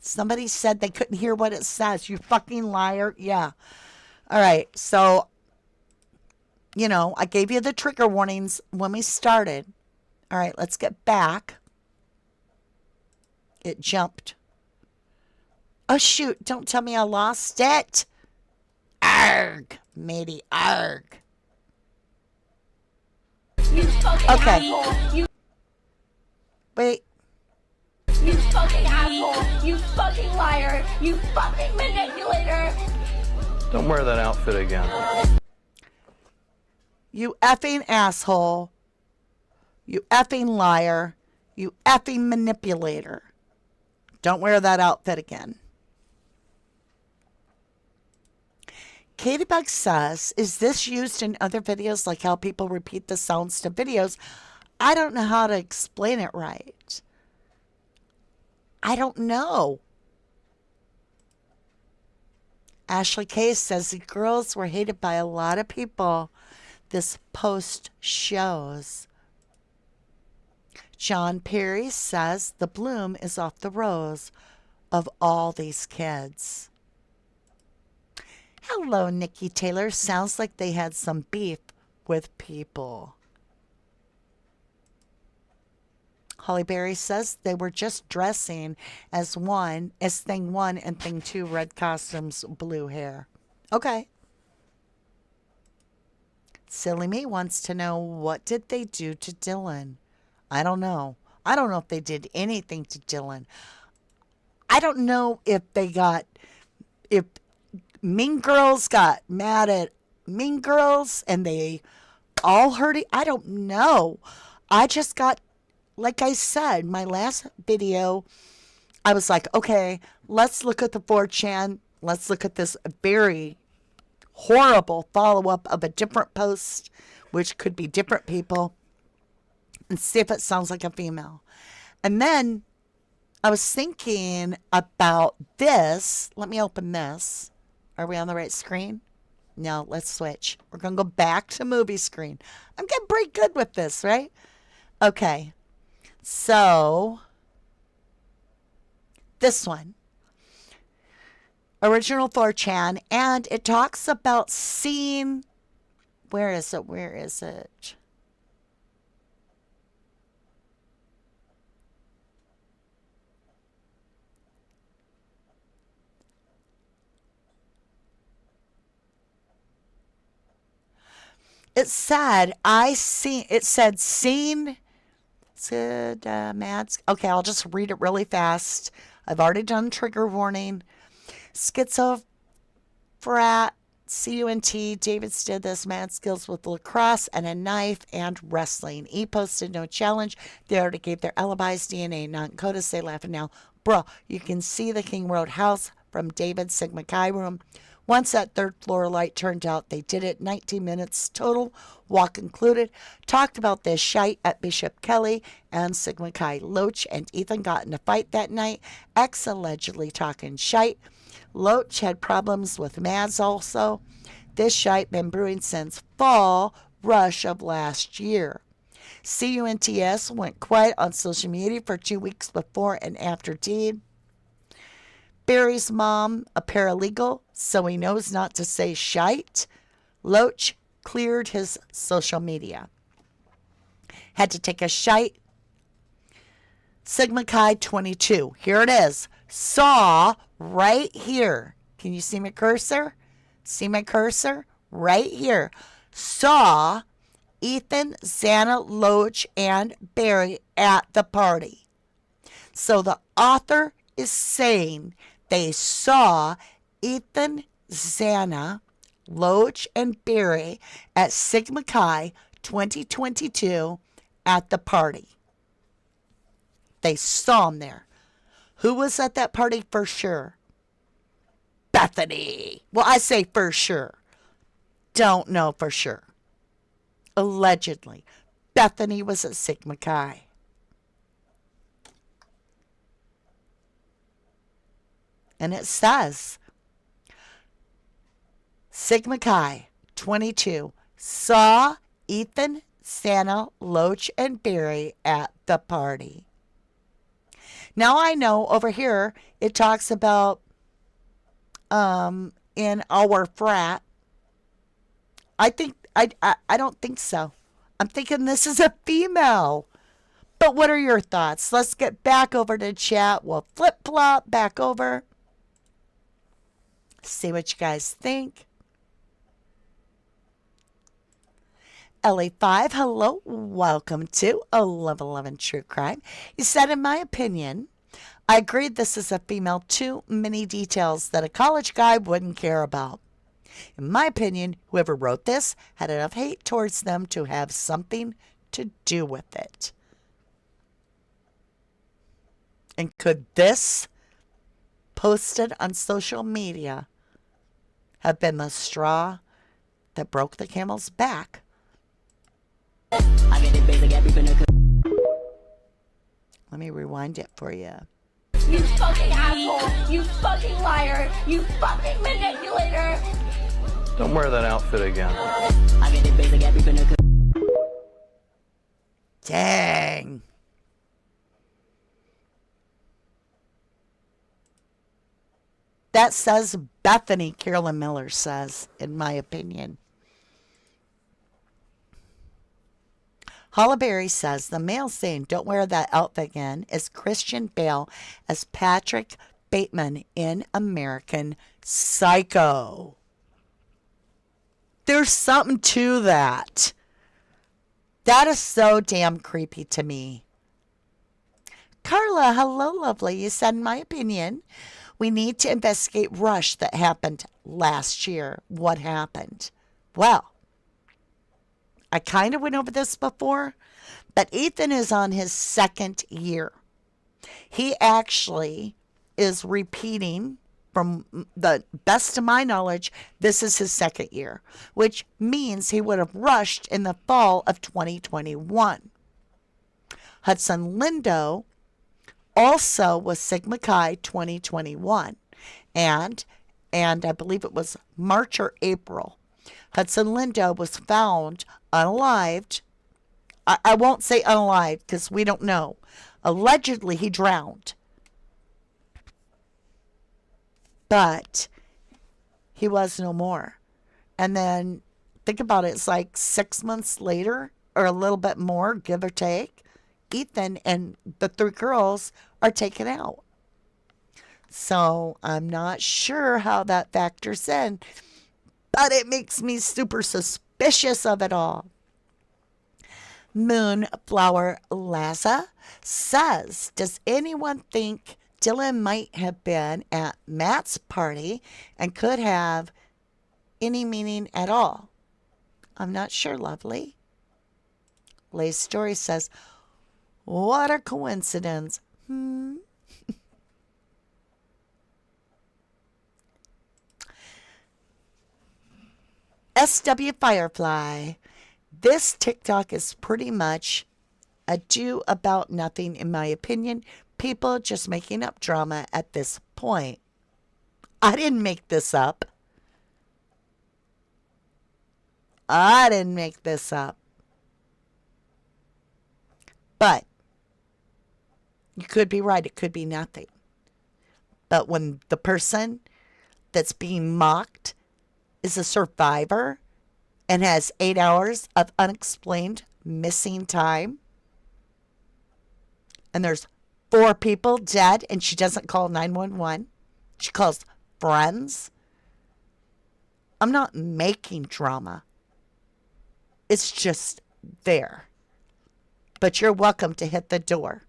Somebody said they couldn't hear what it says. You fucking liar. Yeah. All right. So, I gave you the trigger warnings when we started. All right, let's get back. It jumped. Oh, shoot. Don't tell me I lost it. Arg, matey, arg. You fucking Okay. asshole! You... Wait. You fucking asshole. You fucking liar. You fucking manipulator. Don't wear that outfit again. You effing asshole. You effing liar. You effing manipulator. Don't wear that outfit again. Katie Bug says, is this used in other videos, like how people repeat the sounds to videos? I don't know how to explain it right. I don't know. Ashley Case says the girls were hated by a lot of people this post shows. John Perry says the bloom is off the rose of all these kids. Hello, Nikki Taylor. Sounds like they had some beef with people. Holly Berry says they were just dressing as thing one and thing two, red costumes, blue hair. Okay. Silly Me wants to know, what did they do to Dylan? I don't know. I don't know if they did anything to Dylan. I don't know if Mean Girls got mad at Mean Girls and they all heard it. I don't know. I just got, like I said, my last video, I was like, okay, let's look at the 4chan. Let's look at this very horrible follow-up of a different post, which could be different people, and see if it sounds like a female. And then I was thinking about this. Let me open this. Are we on the right screen? No, let's switch. We're going to go back to movie screen. I'm getting pretty good with this, right? Okay. So, this one. Original 4chan. And it talks about seeing... Where is it? Where is it? It said, Mads. Okay, I'll just read it really fast. I've already done trigger warning. Schizophrenic, CUNT, David's did this, mad skills with lacrosse and a knife and wrestling. E posted no challenge. They already gave their alibis, DNA, non-coded, say laughing now. Bro, you can see the King Road house from David's Sigma Chi room. Once that third floor light turned out, they did it. 19 minutes total, walk included. Talked about this shite at Bishop Kelly and Sigma Chi. Loach and Ethan got in a fight that night. X allegedly talking shite. Loach had problems with Mads also. This shite been brewing since fall rush of last year. CUNTS went quiet on social media for 2 weeks before and after deed. Barry's mom, a paralegal, so he knows not to say shite. Loach cleared his social media. Had to take a shite. Sigma Chi 22. Here it is. Saw right here. Can you see my cursor? See my cursor? Right here. Saw Ethan, Xana, Loach, and Barry at the party. So the author is saying they saw Ethan, Xana, Loach, and Barry at Sigma Chi 2022 at the party. They saw him there. Who was at that party for sure? Bethany. Well, I say for sure. Don't know for sure. Allegedly. Bethany was at Sigma Chi. And it says, Sigma Chi 22 saw Ethan, Xana, Loach, and Barry at the party. Now I know over here it talks about in our frat. I don't think so. I'm thinking this is a female. But what are your thoughts? Let's get back over to chat. We'll flip-flop back over. See what you guys think. LA5, hello, welcome to 1111 True Crime. You said, in my opinion, I agree this is a female, too many details that a college guy wouldn't care about. In my opinion, whoever wrote this had enough hate towards them to have something to do with it. And could this, posted on social media, have been the straw that broke the camel's back? Let me rewind it for you. You fucking asshole! You fucking liar! You fucking manipulator! Don't wear that outfit again. Dang. That says Bethany, Carolyn Miller says, in my opinion. Holleberry says, the male saying, don't wear that outfit again, is Christian Bale as Patrick Bateman in American Psycho. There's something to that. That is so damn creepy to me. Carla, hello, lovely. You said, in my opinion, we need to investigate Rush that happened last year. What happened? Well, I kind of went over this before, but Ethan is on his second year. He actually is repeating, from the best of my knowledge, this is his second year, which means he would have rushed in the fall of 2021. Hudson Lindo also was Sigma Chi 2021, and I believe it was March or April. Hudson Lindo was found unalived. I won't say unalived because we don't know. Allegedly, he drowned. But he was no more. And then, think about it, it's like 6 months later, or a little bit more, give or take, Ethan and the 3 girls are taken out. So, I'm not sure how that factors in, but it makes me super suspicious of it all. Moonflower Laza says, does anyone think Dylan might have been at Matt's party and could have any meaning at all? I'm not sure, lovely. Lay's Story says, what a coincidence. SW Firefly. This TikTok is pretty much a do about nothing, in my opinion. People just making up drama at this point. I didn't make this up. I didn't make this up. But you could be right. It could be nothing. But when the person that's being mocked is a survivor and has 8 hours of unexplained missing time, and there's 4 people dead, and she doesn't call 911, she calls friends. I'm not making drama. It's just there. But you're welcome to hit the door.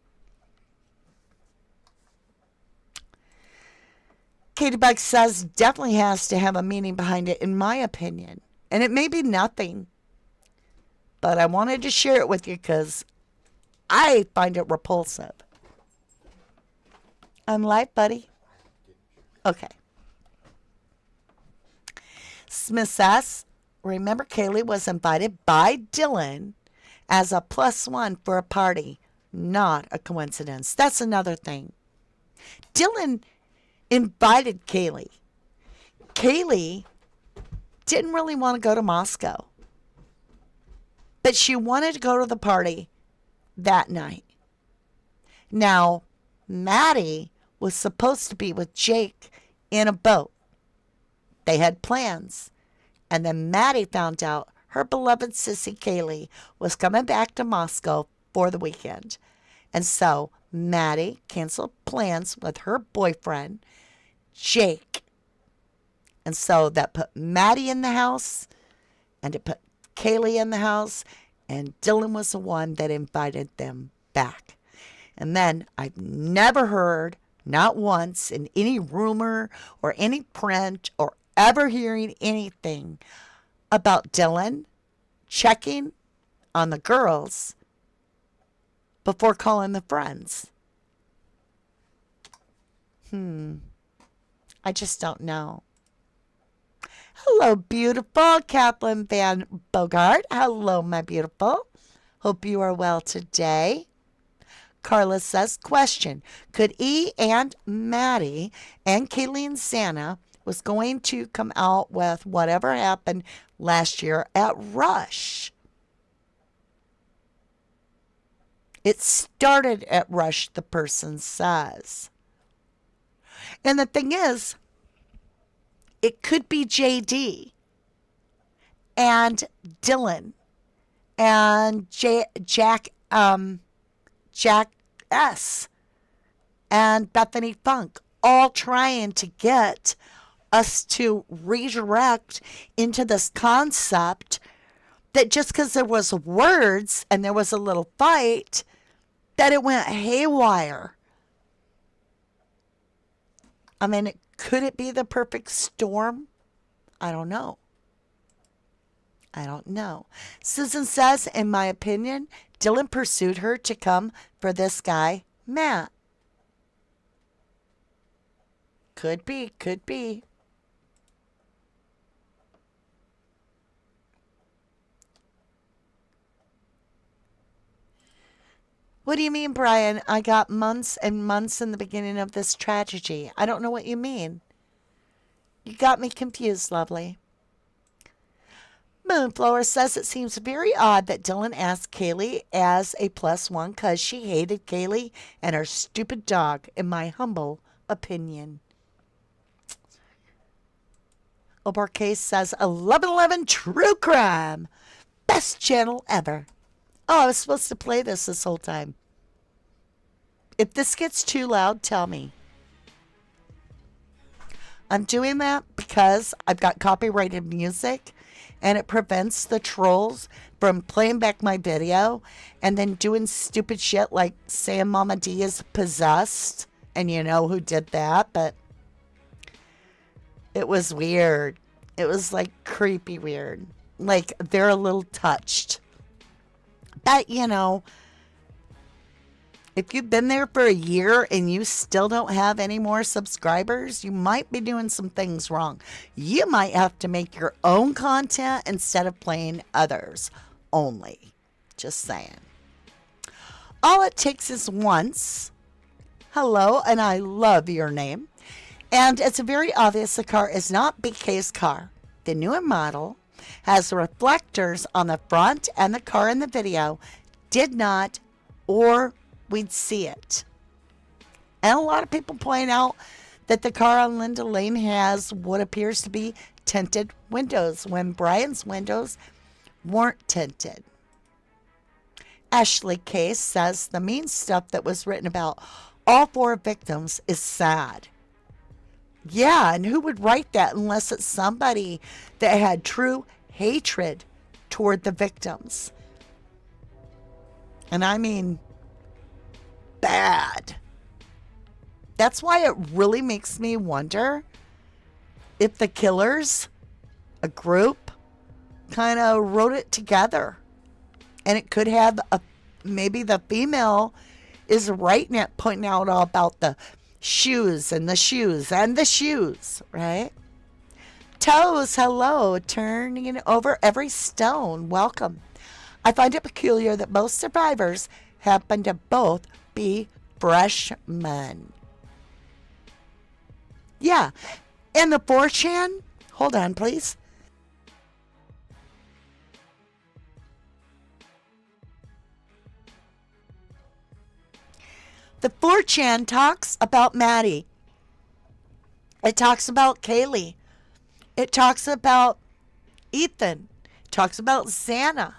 Katie Buck says, definitely has to have a meaning behind it, in my opinion. And it may be nothing, but I wanted to share it with you because I find it repulsive. I'm live, buddy. Okay. Smith says, remember Kaylee was invited by Dylan as a +1 for a party. Not a coincidence. That's another thing. Dylan invited Kaylee. Kaylee didn't really want to go to Moscow, but she wanted to go to the party that night. Now, Maddie was supposed to be with Jake in a boat. They had plans. And then Maddie found out her beloved sissy Kaylee was coming back to Moscow for the weekend. And so Maddie canceled plans with her boyfriend, Jake. And so that put Maddie in the house, and it put Kaylee in the house, and Dylan was the one that invited them back. And then I've never heard, not once, in any rumor or any print or ever hearing anything about Dylan checking on the girls before calling the friends. I just don't know. Hello, beautiful Kathleen Van Bogart. Hello, my beautiful. Hope you are well today. Carla says, question, could E and Maddie and Kaylee and Santa was going to come out with whatever happened last year at Rush? It started at Rush, the person says. And the thing is, it could be JD and Dylan and Jack S. and Bethany Funk all trying to get us to redirect into this concept that just because there was words and there was a little fight, that it went haywire. I mean, could it be the perfect storm? I don't know. Susan says, in my opinion, Dylan pursued her to come for this guy, Matt. Could be. What do you mean, Brian? I got months and months in the beginning of this tragedy. I don't know what you mean. You got me confused, lovely. Moonflower says it seems very odd that Dylan asked Kaylee as a +1 because she hated Kaylee and her stupid dog, in my humble opinion. Obercase says 1111 True Crime. Best channel ever. Oh, I was supposed to play this whole time. If this gets too loud, tell me. I'm doing that because I've got copyrighted music and it prevents the trolls from playing back my video and then doing stupid shit like saying Mama D is possessed. And you know who did that, but it was weird. It was like creepy weird. Like they're a little touched. But, you know, if you've been there for a year and you still don't have any more subscribers, you might be doing some things wrong. You might have to make your own content instead of playing others only. Just saying. All it takes is once. Hello, and I love your name. And it's very obvious the car is not BK's car. The newer model has reflectors on the front, and the car in the video did not, or we'd see it. And a lot of people point out that the car on Linda Lane has what appears to be tinted windows when Brian's windows weren't tinted. Ashley Case says the mean stuff that was written about all 4 victims is sad. Yeah, and who would write that unless it's somebody that had true hatred toward the victims? And I mean bad. That's why it really makes me wonder if the killers, a group, kind of wrote it together. And it could have maybe the female is writing it, pointing out all about the shoes and the shoes and the shoes, right? Toes, hello, turning over every stone. Welcome. I find it peculiar that most survivors happen to both be freshmen. Yeah. And the 4chan, hold on, please. The 4chan talks about Maddie. It talks about Kaylee. It talks about Ethan. It talks about Xana.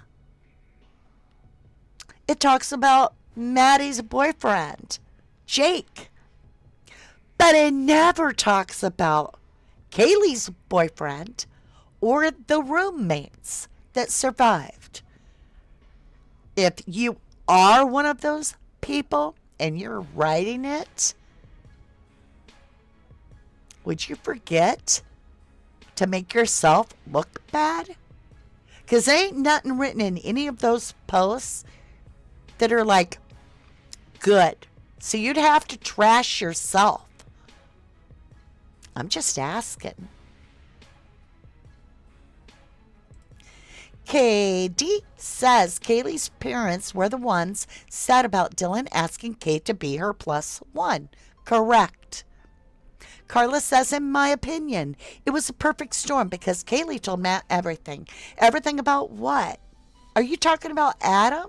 It talks about Maddie's boyfriend, Jake. But it never talks about Kaylee's boyfriend or the roommates. that survived. If you are one of those people and you're writing it, would you forget to make yourself look bad? Because ain't nothing written in any of those posts that are like good. So you'd have to trash yourself. I'm just asking. KD says Kaylee's parents were the ones sad about Dylan asking Kate to be her +1. Correct. Carla says, in my opinion, it was a perfect storm because Kaylee told Matt everything. Everything about what? Are you talking about Adam?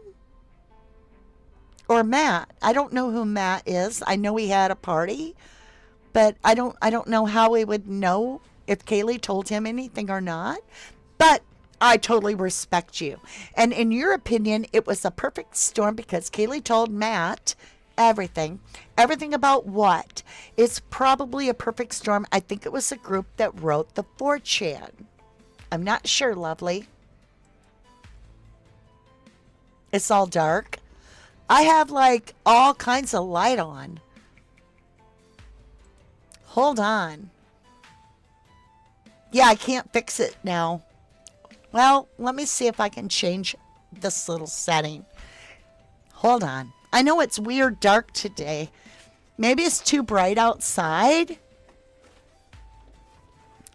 Or Matt? I don't know who Matt is. I know he had a party, but I don't know how he would know if Kaylee told him anything or not. But I totally respect you. And in your opinion, it was a perfect storm because Kaylee told Matt everything. Everything about what? It's probably a perfect storm. I think it was a group that wrote the 4chan. I'm not sure, lovely. It's all dark. I have like all kinds of light on. Hold on. Yeah, I can't fix it now. Well, let me see if I can change this little setting. Hold on. I know it's weird dark today. Maybe it's too bright outside.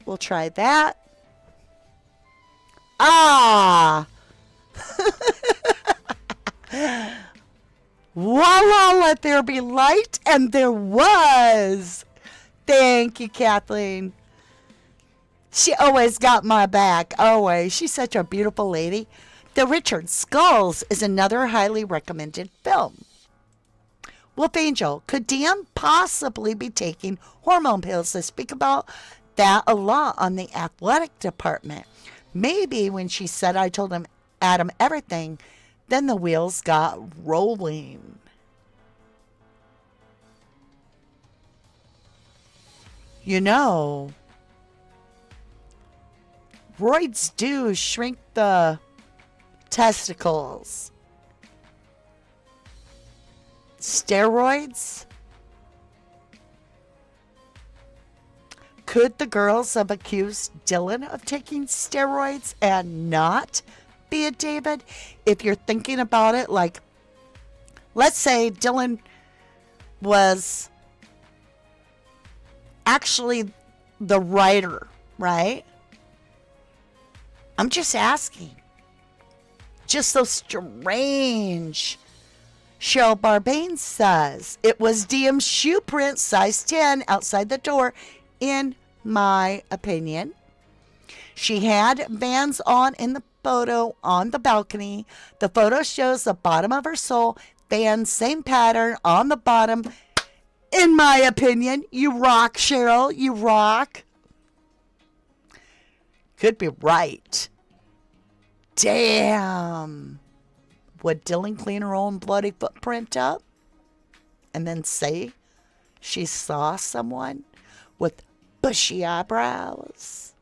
We'll try that. Ah! Voila, let there be light. And there was. Thank you, Kathleen. She always got my back. Always. She's such a beautiful lady. The Richard Skulls is another highly recommended film. Wolf Angel, could Dan possibly be taking hormone pills? They speak about that a lot on the athletic department. Maybe when she said I told him Adam everything, then the wheels got rolling. You know, roids do shrink the testicles. Steroids? Could the girls have accused Dylan of taking steroids and not be a David? If you're thinking about it, like, let's say Dylan was actually the writer, right? I'm just asking. Just so strange. Cheryl Barbane says, it was DM's shoe print, size 10, outside the door, in my opinion. She had Vans on in the photo on the balcony. The photo shows the bottom of her sole. Vans, same pattern on the bottom. In my opinion, you rock, Cheryl. You rock. Could be right. Damn. Would Dylan clean her own bloody footprint up and then say she saw someone with bushy eyebrows?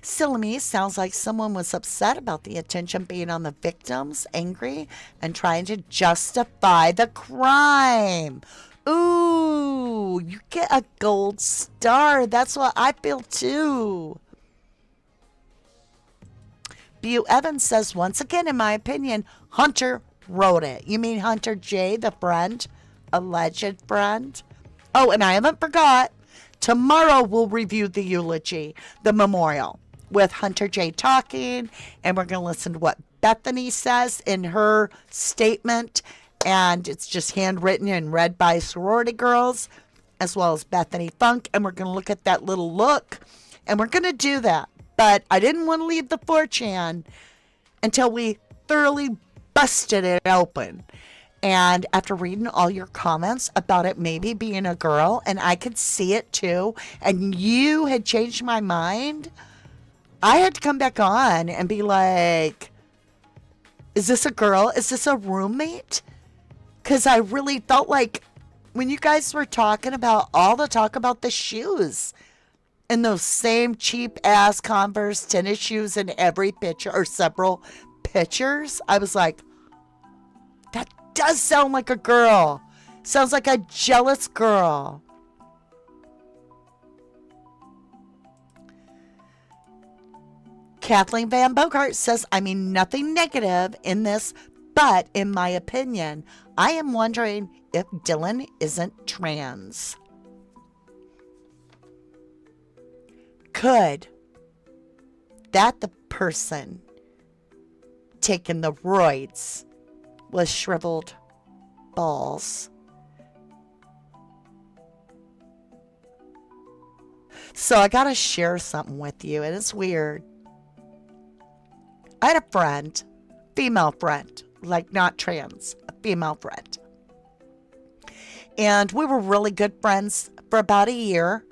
Silamy sounds like someone was upset about the attention being on the victims, angry, and trying to justify the crime. Ooh, you get a gold star. That's what I feel too. Bu Evans says, once again, in my opinion, Hunter wrote it. You mean Hunter J, the friend? Alleged friend? Oh, and I haven't forgot. Tomorrow we'll review the eulogy, the memorial, with Hunter J talking, and we're going to listen to what Bethany says in her statement, and it's just handwritten and read by sorority girls, as well as Bethany Funk, and we're going to look at that little look, and we're going to do that. But I didn't want to leave the 4chan until we thoroughly busted it open. And after reading all your comments about it maybe being a girl, and I could see it too, and you had changed my mind, I had to come back on and be like, is this a girl? Is this a roommate? Because I really felt like when you guys were talking about all the talk about the shoes, in those same cheap ass Converse tennis shoes in every picture or several pictures. I was like, that does sound like a girl. Sounds like a jealous girl. Kathleen Van Bogart says, I mean nothing negative in this, but in my opinion, I am wondering if Dylan isn't trans. Could that the person taking the roids with shriveled balls? So I gotta share something with you, and it's weird. I had a friend, female friend, like not trans, a female friend. And we were really good friends for about a year.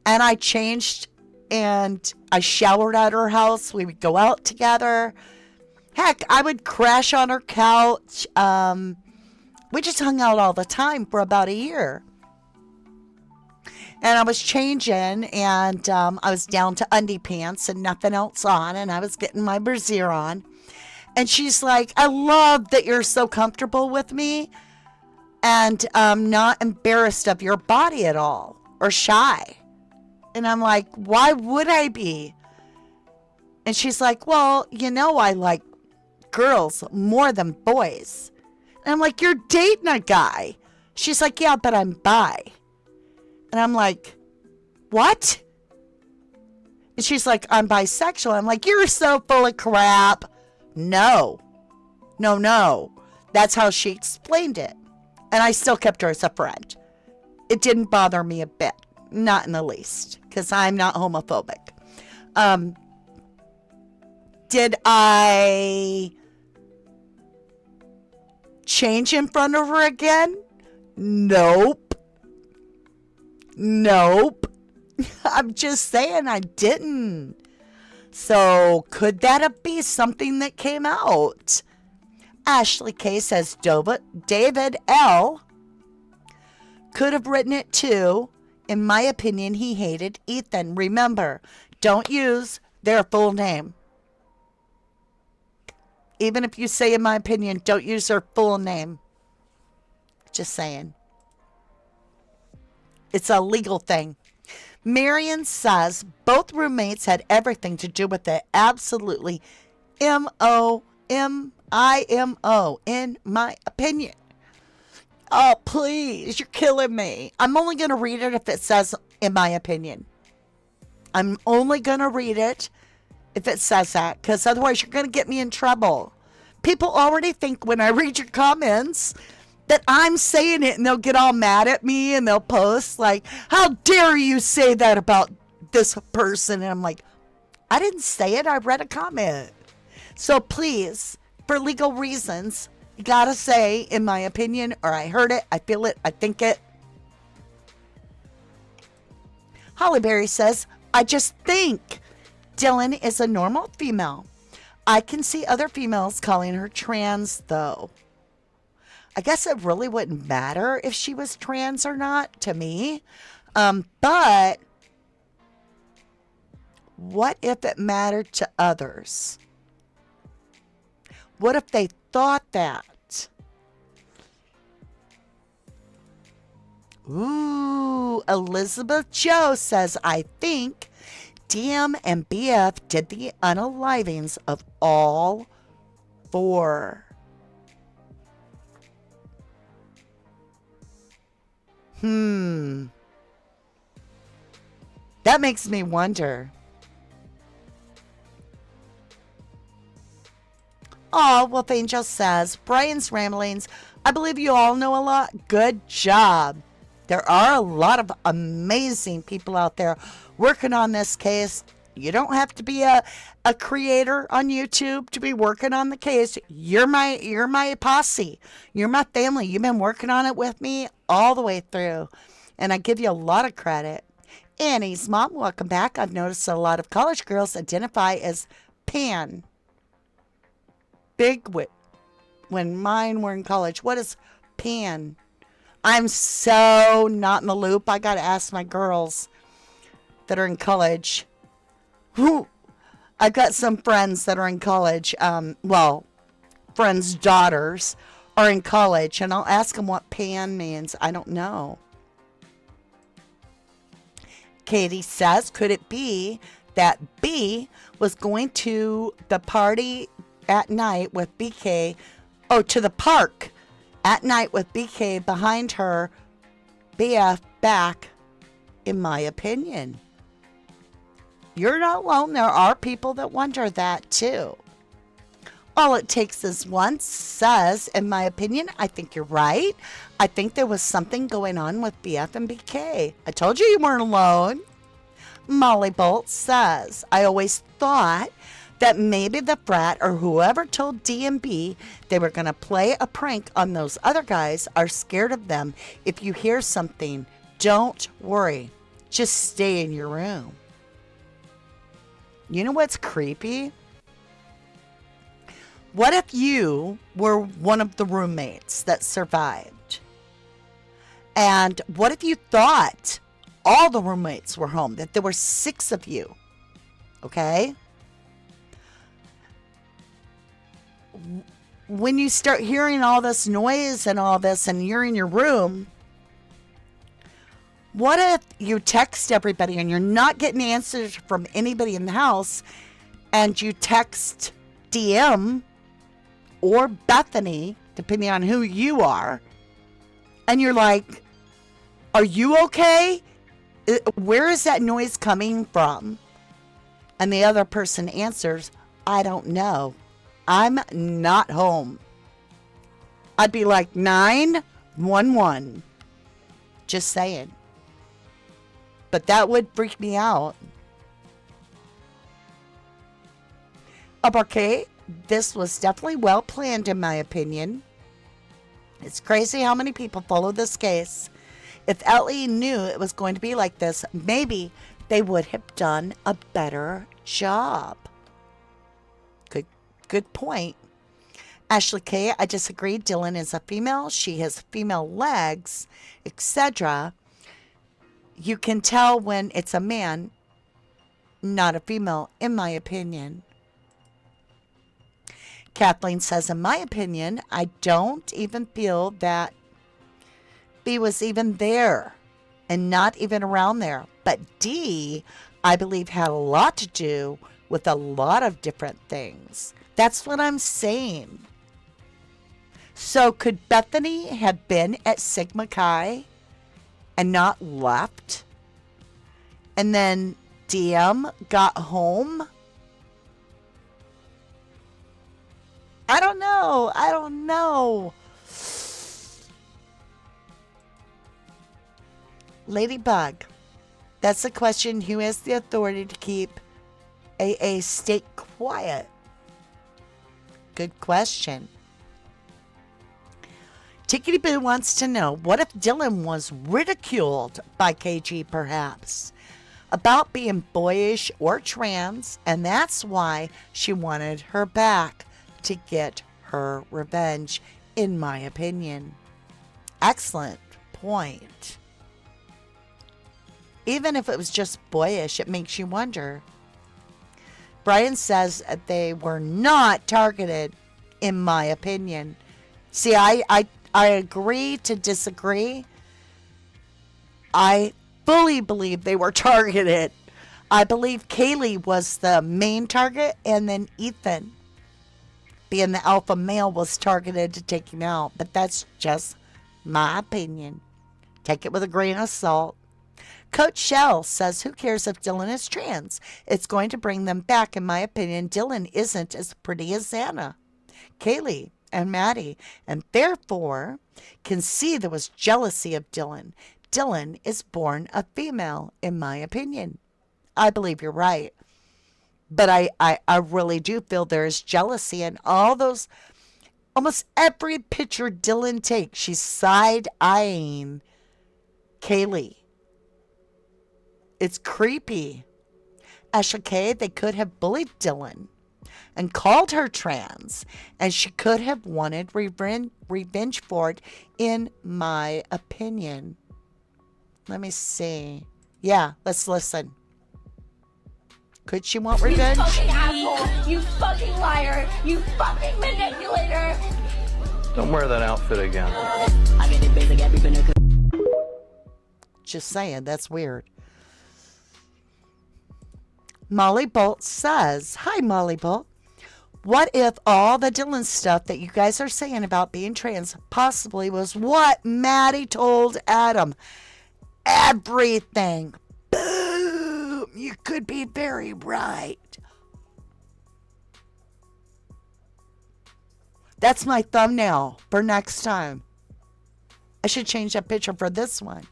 And I changed and I showered at her house. We would go out together. Heck, I would crash on her couch. We just hung out all the time for about a year. And I was changing, and I was down to undie pants and nothing else on, and I was getting my brassiere on. And she's like, I love that you're so comfortable with me and not embarrassed of your body at all or shy. And I'm like, why would I be? And she's like, well, you know, I like girls more than boys. And I'm like, you're dating a guy. She's like, yeah, but I'm bi. And I'm like, what? And she's like, I'm bisexual. I'm like, you're so full of crap. No. That's how she explained it. And I still kept her as a friend. It didn't bother me a bit. Not in the least. Because I'm not homophobic. Did I change in front of her again? Nope. I'm just saying I didn't. So could that be something that came out? Ashley K says David L. could have written it too. In my opinion, he hated Ethan. Remember, don't use their full name. Even if you say in my opinion, don't use their full name. Just saying. It's a legal thing. Marion says both roommates had everything to do with it. Absolutely. M-O-M-I-M-O, in my opinion. Oh, please. You're killing me. I'm only going to read it if it says, in my opinion. I'm only going to read it if it says that. Because otherwise you're going to get me in trouble. People already think when I read your comments that I'm saying it, and they'll get all mad at me and they'll post like, how dare you say that about this person? And I'm like, I didn't say it. I read a comment. So please, for legal reasons, you gotta say, in my opinion, or I heard it, I feel it, I think it. Hollyberry says, I just think Dylan is a normal female. I can see other females calling her trans, though. I guess it really wouldn't matter if she was trans or not to me. But what if it mattered to others? What if they thought that? Ooh, Elizabeth Joe says, I think DM and BF did the unalivings of all four. That makes me wonder. Oh, Wolf Angel says, Brian's ramblings. I believe you all know a lot. Good job. There are a lot of amazing people out there working on this case. You don't have to be a creator on YouTube to be working on the case. You're my posse. You're my family. You've been working on it with me all the way through. And I give you a lot of credit. Annie's mom, welcome back. I've noticed a lot of college girls identify as pan. When mine were in college. What is pan? I'm so not in the loop. I got to ask my girls. that are in college. Who I've got some friends that are in college. Well, friends' daughters are in college, and I'll ask them what pan means. I don't know. Katie says, could it be that B was going to the party at night with BK, to the park at night with BK behind her BF back, in my opinion? You're not alone. There are people that wonder that too. All it takes is once says, in my opinion, I think you're right. I think there was something going on with BF and BK. I told you weren't alone. Molly Bolt says, I always thought that maybe the frat or whoever told D and B they were going to play a prank on those other guys are scared of them. If you hear something, don't worry. Just stay in your room. You know what's creepy? What if you were one of the roommates that survived? And what if you thought all the roommates were home, that there were 6 of you? Okay? When you start hearing all this noise and all this and you're in your room, what if you text everybody and you're not getting answers from anybody in the house, and you text DM or Bethany, depending on who you are, and you're like, are you okay? Where is that noise coming from? And the other person answers, I don't know. I'm not home. I'd be like 911. Just saying. But that would freak me out. Okay, this was definitely well planned in my opinion. It's crazy how many people follow this case. If Ellie knew it was going to be like this, maybe they would have done a better job. Good point. Ashley K., I disagree. Dylan is a female. She has female legs, etc. You can tell when it's a man, not a female, in my opinion. Kathleen says, in my opinion, I don't even feel that B was even there and not even around there. But D, I believe, had a lot to do with a lot of different things. That's what I'm saying. So could Bethany have been at Sigma Chi and not left? And then DM got home? I don't know. Ladybug, that's the question. Who has the authority to keep a state quiet? Good question. Tickety Boo wants to know, what if Dylan was ridiculed by KG perhaps about being boyish or trans, and that's why she wanted her back to get her revenge, in my opinion. Excellent point. Even if it was just boyish, it makes you wonder. Brian says they were not targeted, in my opinion. See, I agree to disagree. I fully believe they were targeted. I believe Kaylee was the main target, and then Ethan, being the alpha male, was targeted to take him out. But that's just my opinion. Take it with a grain of salt. Coach Shell says, who cares if Dylan is trans? It's going to bring them back, in my opinion. Dylan isn't as pretty as Xana, Kaylee, and Maddie, and therefore can see there was jealousy of Dylan. Dylan is born a female, in my opinion. I believe you're right. But I really do feel there is jealousy in all those, almost every picture Dylan takes, she's side-eyeing Kaylee. It's creepy. Ashley K., they could have bullied Dylan and called her trans, and she could have wanted revenge for it, in my opinion. Let me see. Yeah, let's listen. Could she want You revenge? fucking asshole. You fucking liar. You fucking manipulator. Don't wear that outfit again. Just saying, that's weird. Molly Bolt says, hi, Molly Bolt. What if all the Dylan stuff that you guys are saying about being trans possibly was what Maddie told Adam? Everything. Boom. You could be very right. That's my thumbnail for next time. I should change that picture for this one.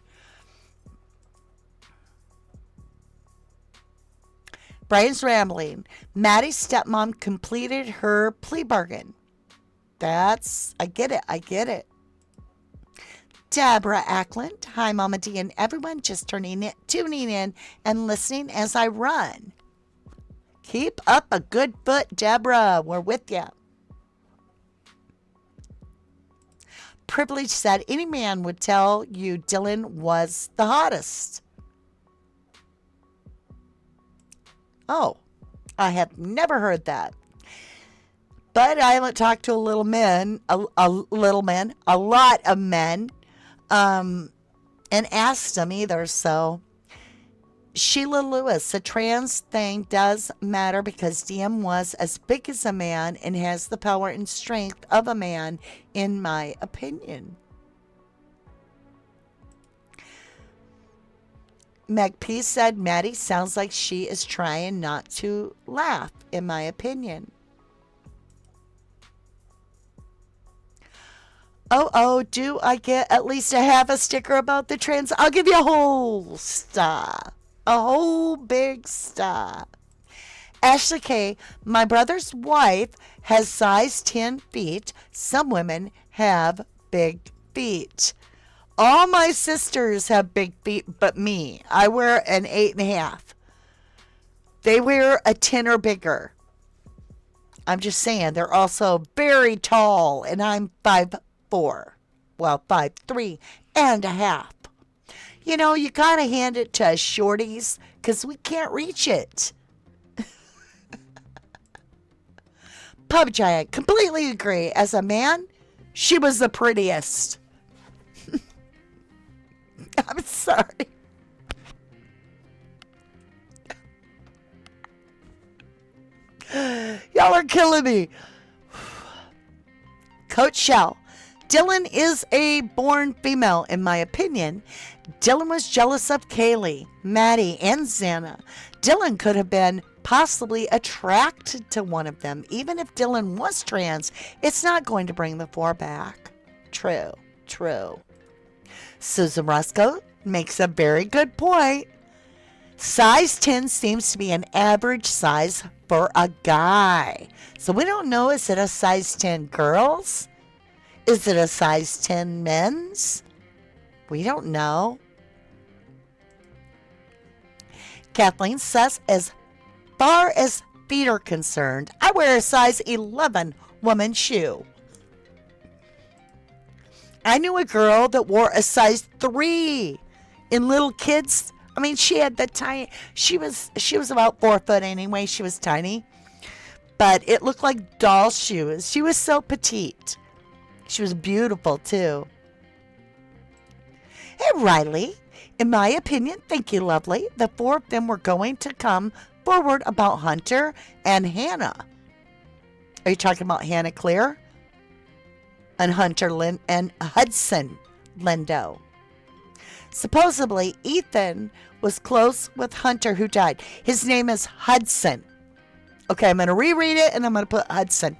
Brian's rambling. Maddie's stepmom completed her plea bargain. I get it. Deborah Ackland. Hi, Mama D and everyone just tuning in and listening as I run. Keep up a good foot, Deborah. We're with you. Privilege said any man would tell you Dylan was the hottest. Oh, I have never heard that. But I haven't talked to a lot of men, and asked them either. So, Sheila Lewis, the trans thing does matter because DM was as big as a man and has the power and strength of a man, in my opinion. Meg P said, Maddie sounds like she is trying not to laugh, in my opinion. Oh, do I get at least a half a sticker about the trans? I'll give you a whole star. A whole big star. Ashley K, my brother's wife has size 10 feet. Some women have big feet. All my sisters have big feet but me. I wear an 8.5. They wear a 10 or bigger. I'm just saying, they're also very tall, and I'm 5'4". Well, 5'3.5". You know, you gotta hand it to us shorties, because we can't reach it. Pub Giant, completely agree. As a man, she was the prettiest. I'm sorry. Y'all are killing me. Coach Shell. Dylan is a born female, in my opinion. Dylan was jealous of Kaylee, Maddie, and Xana. Dylan could have been possibly attracted to one of them. Even if Dylan was trans, it's not going to bring the 4 back. True. Susan Roscoe makes a very good point. Size 10 seems to be an average size for a guy. So we don't know, is it a size 10 girls? Is it a size 10 men's? We don't know. Kathleen says, as far as feet are concerned, I wear a size 11 woman's shoe. I knew a girl that wore a size 3 in little kids. I mean, she had the tiny. She was about 4 foot anyway. She was tiny, but it looked like doll shoes. She was so petite. She was beautiful too. Hey, Riley. In my opinion, thank you, lovely. The 4 of them were going to come forward about Hunter and Hannah. Are you talking about Hannah Clear? And Hunter and Hudson Lindo. Supposedly, Ethan was close with Hunter, who died. His name is Hudson. Okay, I'm going to reread it, and I'm going to put Hudson.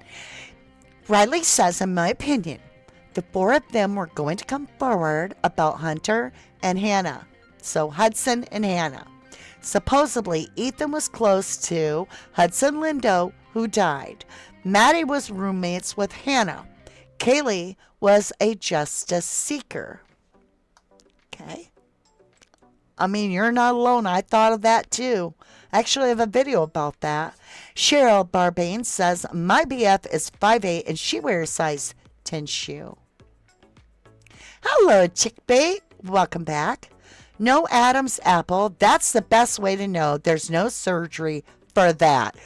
Riley says, in my opinion, the 4 of them were going to come forward about Hunter and Hannah. So Hudson and Hannah. Supposedly, Ethan was close to Hudson Lindo, who died. Maddie was roommates with Hannah. Kaylee was a justice seeker. Okay. I mean, you're not alone. I thought of that too. Actually, I have a video about that. Cheryl Barbane says, my BF is 5'8" and she wears size 10 shoe. Hello, Chickbait. Welcome back. No Adam's apple. That's the best way to know there's no surgery for that.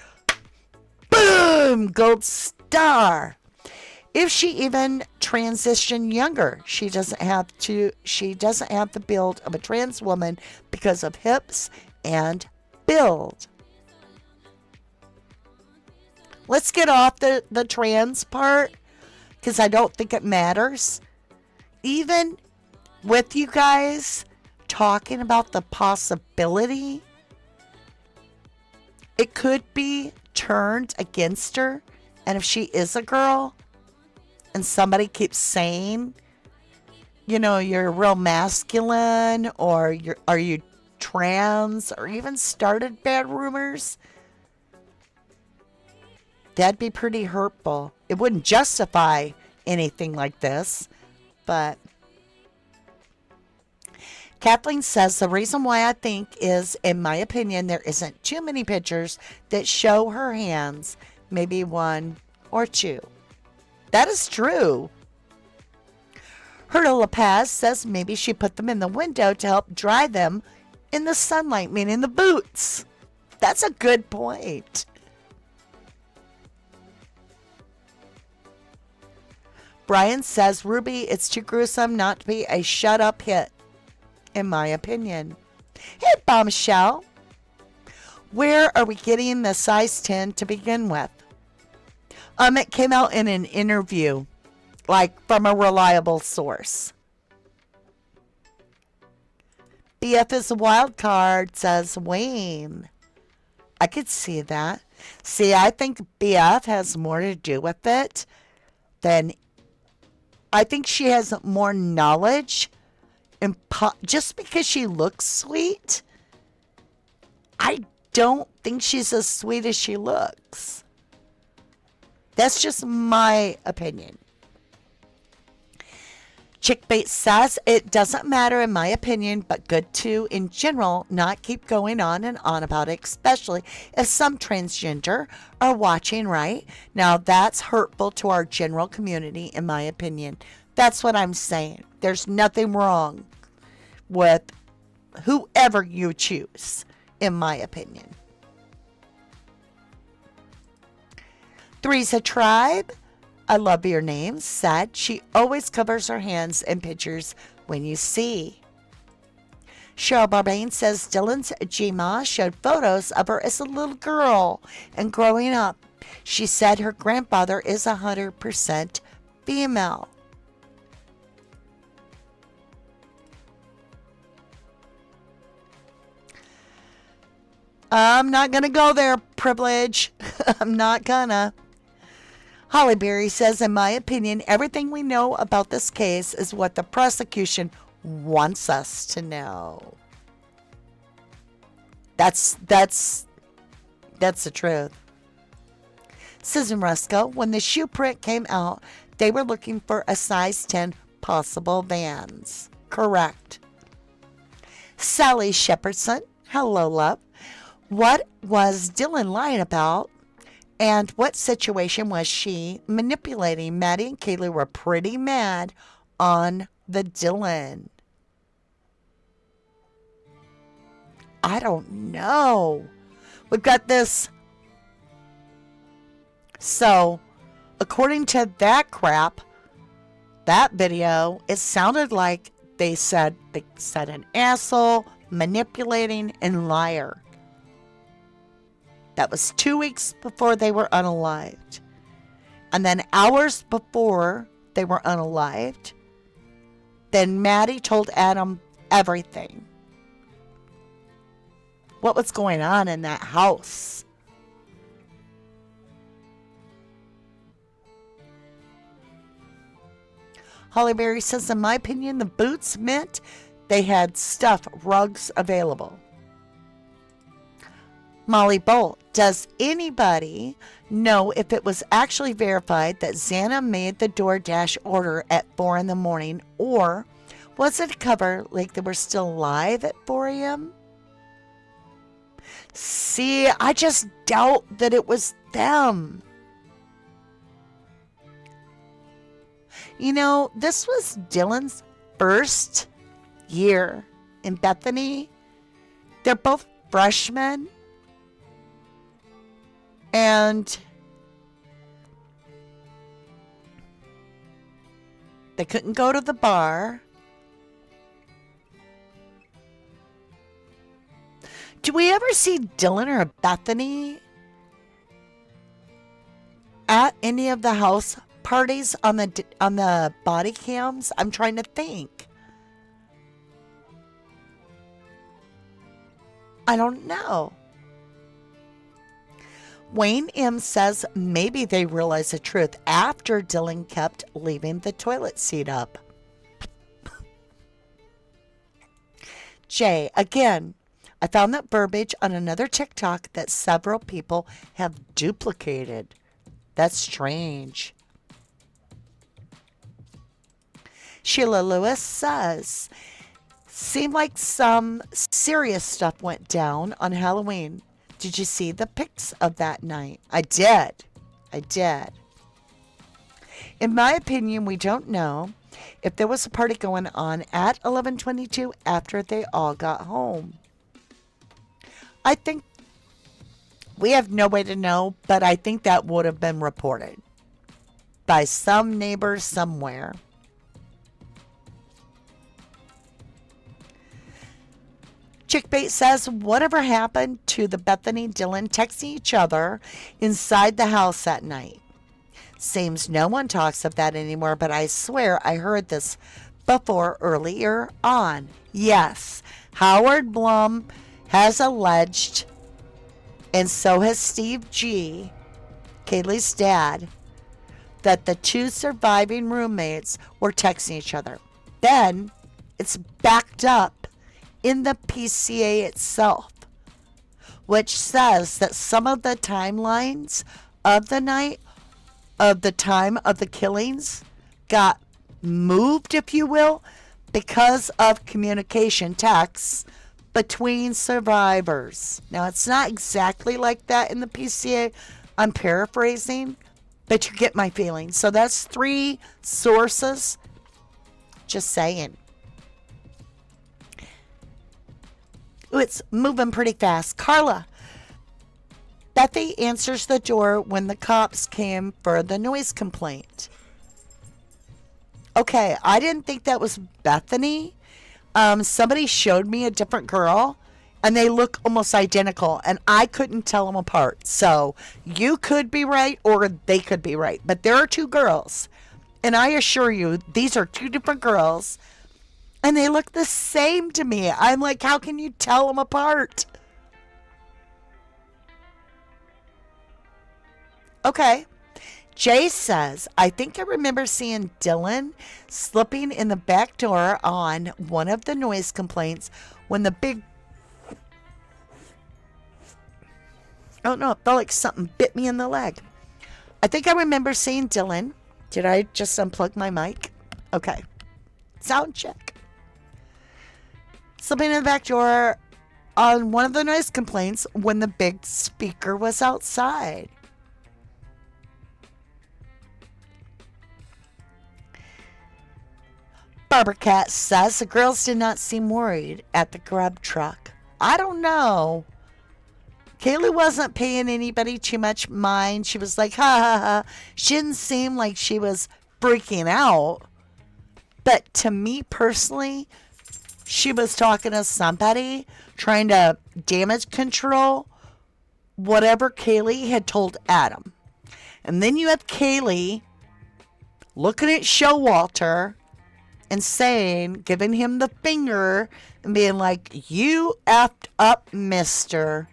Boom! Gold star. If she even transitioned younger, she doesn't have the build of a trans woman because of hips and build. Let's get off the trans part because I don't think it matters. Even with you guys talking about the possibility, it could be turned against her. And if she is a girl and somebody keeps saying, you know, you're real masculine or are you trans or even started bad rumors, that'd be pretty hurtful. It wouldn't justify anything like this, but Kathleen says the reason why I think is, in my opinion, there isn't too many pictures that show her hands, maybe one or two. That is true. Herta La Paz says maybe she put them in the window to help dry them in the sunlight, meaning the boots. That's a good point. Brian says, Ruby, it's too gruesome not to be a shut-up hit, in my opinion. Hey, Bombshell. Where are we getting the size 10 to begin with? It came out in an interview, like from a reliable source. BF is a wild card, says Wayne. I could see that. See, I think BF has more to do with it than... I think she has more knowledge. And just because she looks sweet, I don't think she's as sweet as she looks. That's just my opinion. Chickbait says it doesn't matter in my opinion, but good to, in general, not keep going on and on about it, especially if some transgender are watching, right? Now, that's hurtful to our general community, in my opinion. That's what I'm saying. There's nothing wrong with whoever you choose, in my opinion. Three's a Tribe. I love your name. Said she always covers her hands in pictures when you see. Cheryl Barbane says Dylan's Gma showed photos of her as a little girl and growing up. She said her grandfather is 100% female. I'm not going to go there, privilege. I'm not gonna. Hollyberry says, in my opinion, everything we know about this case is what the prosecution wants us to know. That's the truth. Susan Rusko, when the shoe print came out, they were looking for a size 10 possible Vans. Correct. Sally Shepherdson, hello, love. What was Dylan lying about? And what situation was she manipulating? Maddie and Kaylee were pretty mad on the Dylan. I don't know. We've got this. So, according to that crap, that video, it sounded like they said an asshole, manipulating, and liar. That was 2 weeks before they were unalived. And then hours before they were unalived, then Maddie told Adam everything. What was going on in that house? Hollyberry says, in my opinion, the boots meant they had stuff, rugs available. Molly Bolt, does anybody know if it was actually verified that Xana made the DoorDash order at 4 in the morning, or was it a cover like they were still alive at 4 a.m.? See, I just doubt that it was them. You know, this was Dylan's first year in Bethany. They're both freshmen. And they couldn't go to the bar. Do we ever see Dylan or Bethany at any of the house parties on the body cams? I'm trying to think. I don't know. Wayne M. says maybe they realized the truth after Dylan kept leaving the toilet seat up. Jay, again, I found that verbiage on another TikTok that several people have duplicated. That's strange. Sheila Lewis says, seemed like some serious stuff went down on Halloween. Did you see the pics of that night? I did. In my opinion, we don't know if there was a party going on at 11:22 after they all got home. I think we have no way to know, but I think that would have been reported by some neighbor somewhere. Chickbait says, whatever happened to the Bethany Dylan texting each other inside the house that night? Seems no one talks of that anymore, but I swear I heard this before earlier on. Yes, Howard Blum has alleged, and so has Steve G., Kaylee's dad, that the two surviving roommates were texting each other. Then it's backed up in the PCA itself, which says that some of the timelines of the night, of the time of the killings, got moved, if you will, because of communication texts between survivors. Now, it's not exactly like that in the PCA. I'm paraphrasing, but you get my feeling. So that's 3 sources. Just saying. Ooh, it's moving pretty fast. Carla. Bethy answers the door when the cops came for the noise complaint. Okay, I didn't think that was Bethany. Somebody showed me a different girl, and they look almost identical, and I couldn't tell them apart. So you could be right, or they could be right. But there are 2 girls, and I assure you, these are 2 different girls, and they look the same to me. I'm like, how can you tell them apart? Okay. Jay says, I think I remember seeing Dylan slipping in the back door on one of the noise complaints when the big... Oh no, it felt like something bit me in the leg. I think I remember seeing Dylan. Did I just unplug my mic? Okay. Sound check. Slipping in the back door on one of the noise complaints when the big speaker was outside. Barbara Cat says the girls did not seem worried at the grub truck. I don't know. Kaylee wasn't paying anybody too much mind. She was like, ha ha ha. She didn't seem like she was freaking out. But to me personally, she was talking to somebody trying to damage control whatever Kaylee had told Adam. And then you have Kaylee looking at Showalter and saying, giving him the finger and being like, you effed up, mister.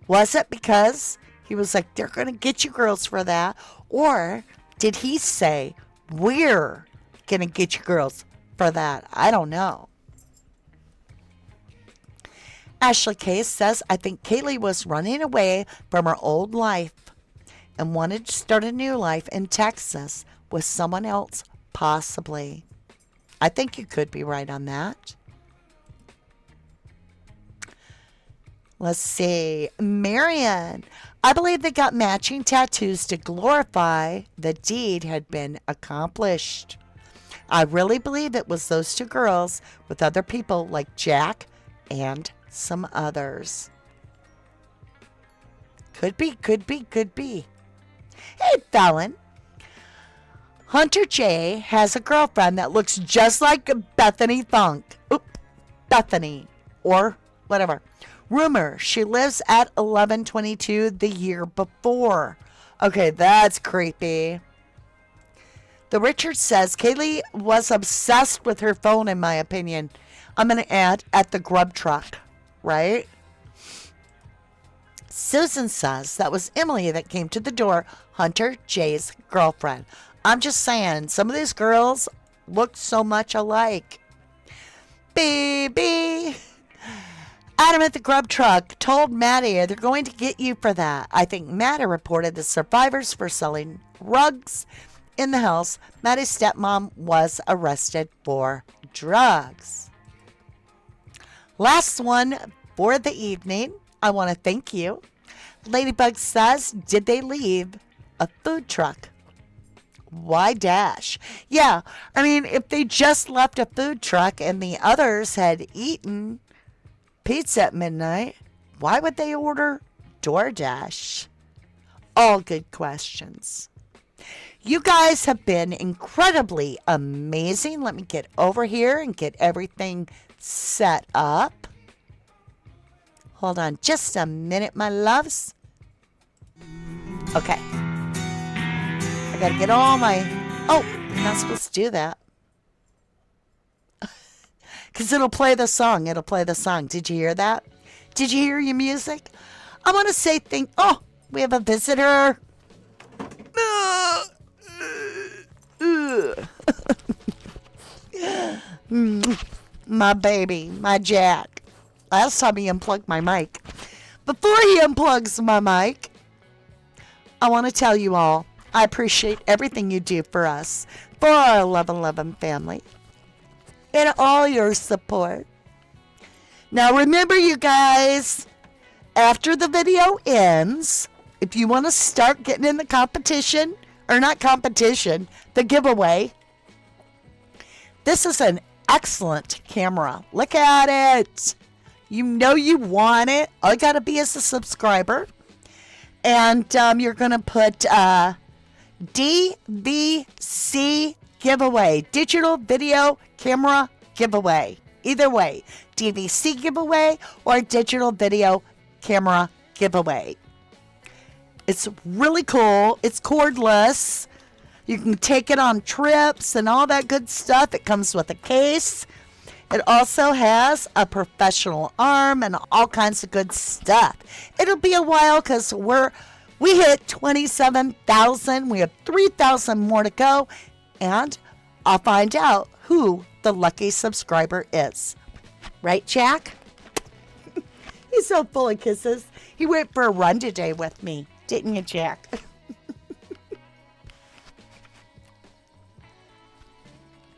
Was it because he was like, they're going to get you girls for that? Or did he say, we're going to get you girls for that? I don't know. Ashley Case says, I think Kaylee was running away from her old life and wanted to start a new life in Texas with someone else, possibly. I think you could be right on that. Let's see. Marion. I believe they got matching tattoos to glorify the deed had been accomplished. I really believe it was those 2 girls with other people like Jack and some others. Could be, could be, could be. Hey, Fallon. Hunter J has a girlfriend that looks just like Bethany Funk. Oop, Bethany. Or whatever. Rumor, she lives at 1122 the year before. Okay, that's creepy. The Richard says, Kaylee was obsessed with her phone, in my opinion. I'm going to add, at the grub truck, right? Susan says, that was Emily that came to the door, Hunter J's girlfriend. I'm just saying, some of these girls look so much alike. Baby. Adam at the grub truck told Maddie they're going to get you for that. I think Maddie reported the survivors for selling rugs in the house. Maddie's stepmom was arrested for drugs. Last one for the evening. I want to thank you. Ladybug says, did they leave a food truck? Why dash? Yeah, I mean, if they just left a food truck and the others had eaten pizza at midnight, why would they order DoorDash? All good questions. You guys have been incredibly amazing. Let me get over here and get everything set up. Hold on just a minute, my loves. Okay. I gotta get all my... Oh, I'm not supposed to do that. Because it'll play the song. It'll play the song. Did you hear that? Did you hear your music? I want to say Oh, we have a visitor. My baby, my Jack. Last time he unplugged my mic. Before he unplugs my mic, I want to tell you all, I appreciate everything you do for us, for our 1111 family, and all your support. Now remember, you guys, after the video ends, if you want to start getting in the competition, or not competition, the giveaway, this is an excellent camera. Look at it. You know you want it. All you got to be is a subscriber. And you're going to put DVC giveaway. Digital Video Camera Giveaway. Either way. DVC giveaway or digital video camera giveaway. It's really cool. It's cordless. You can take it on trips and all that good stuff. It comes with a case. It also has a professional arm and all kinds of good stuff. It'll be a while because we hit 27,000. We have 3,000 more to go. And I'll find out who the lucky subscriber is. Right, Jack? He's so full of kisses. He went for a run today with me. Didn't you, Jack?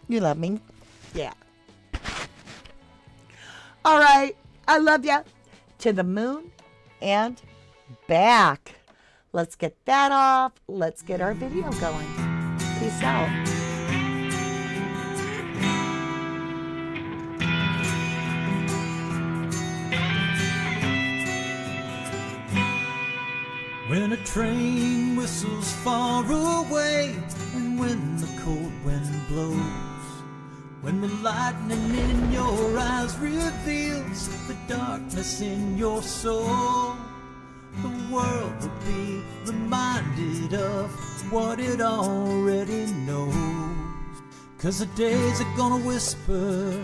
You love me? Yeah. All right. I love you. To the moon and back. Let's get that off. Let's get our video going. Peace out. When a train whistles far away, and when the cold wind blows, when the lightning in your eyes reveals the darkness in your soul, the world will be reminded of what it already knows. 'Cause the days are gonna whisper,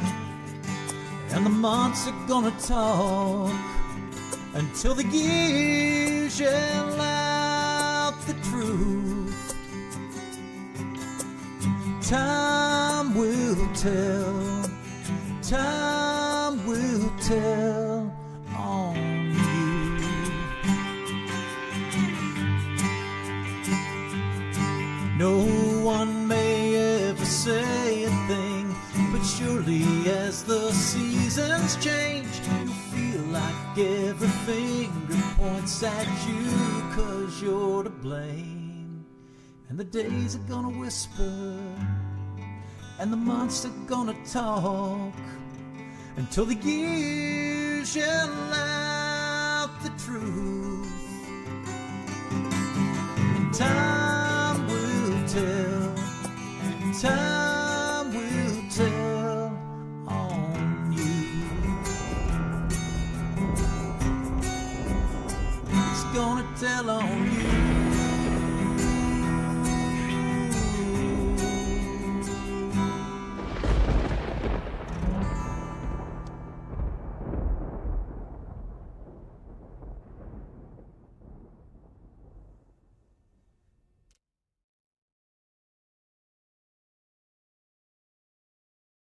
and the months are gonna talk, until the years yell out the truth. Time will tell, time will tell on you. No one may ever say a thing, but surely as the seasons change, you feel like every finger points at you, 'cause you're to blame. And the days are gonna whisper, and the months are gonna talk, until the years yell out the truth. time will tell on you. It's gonna tell on you.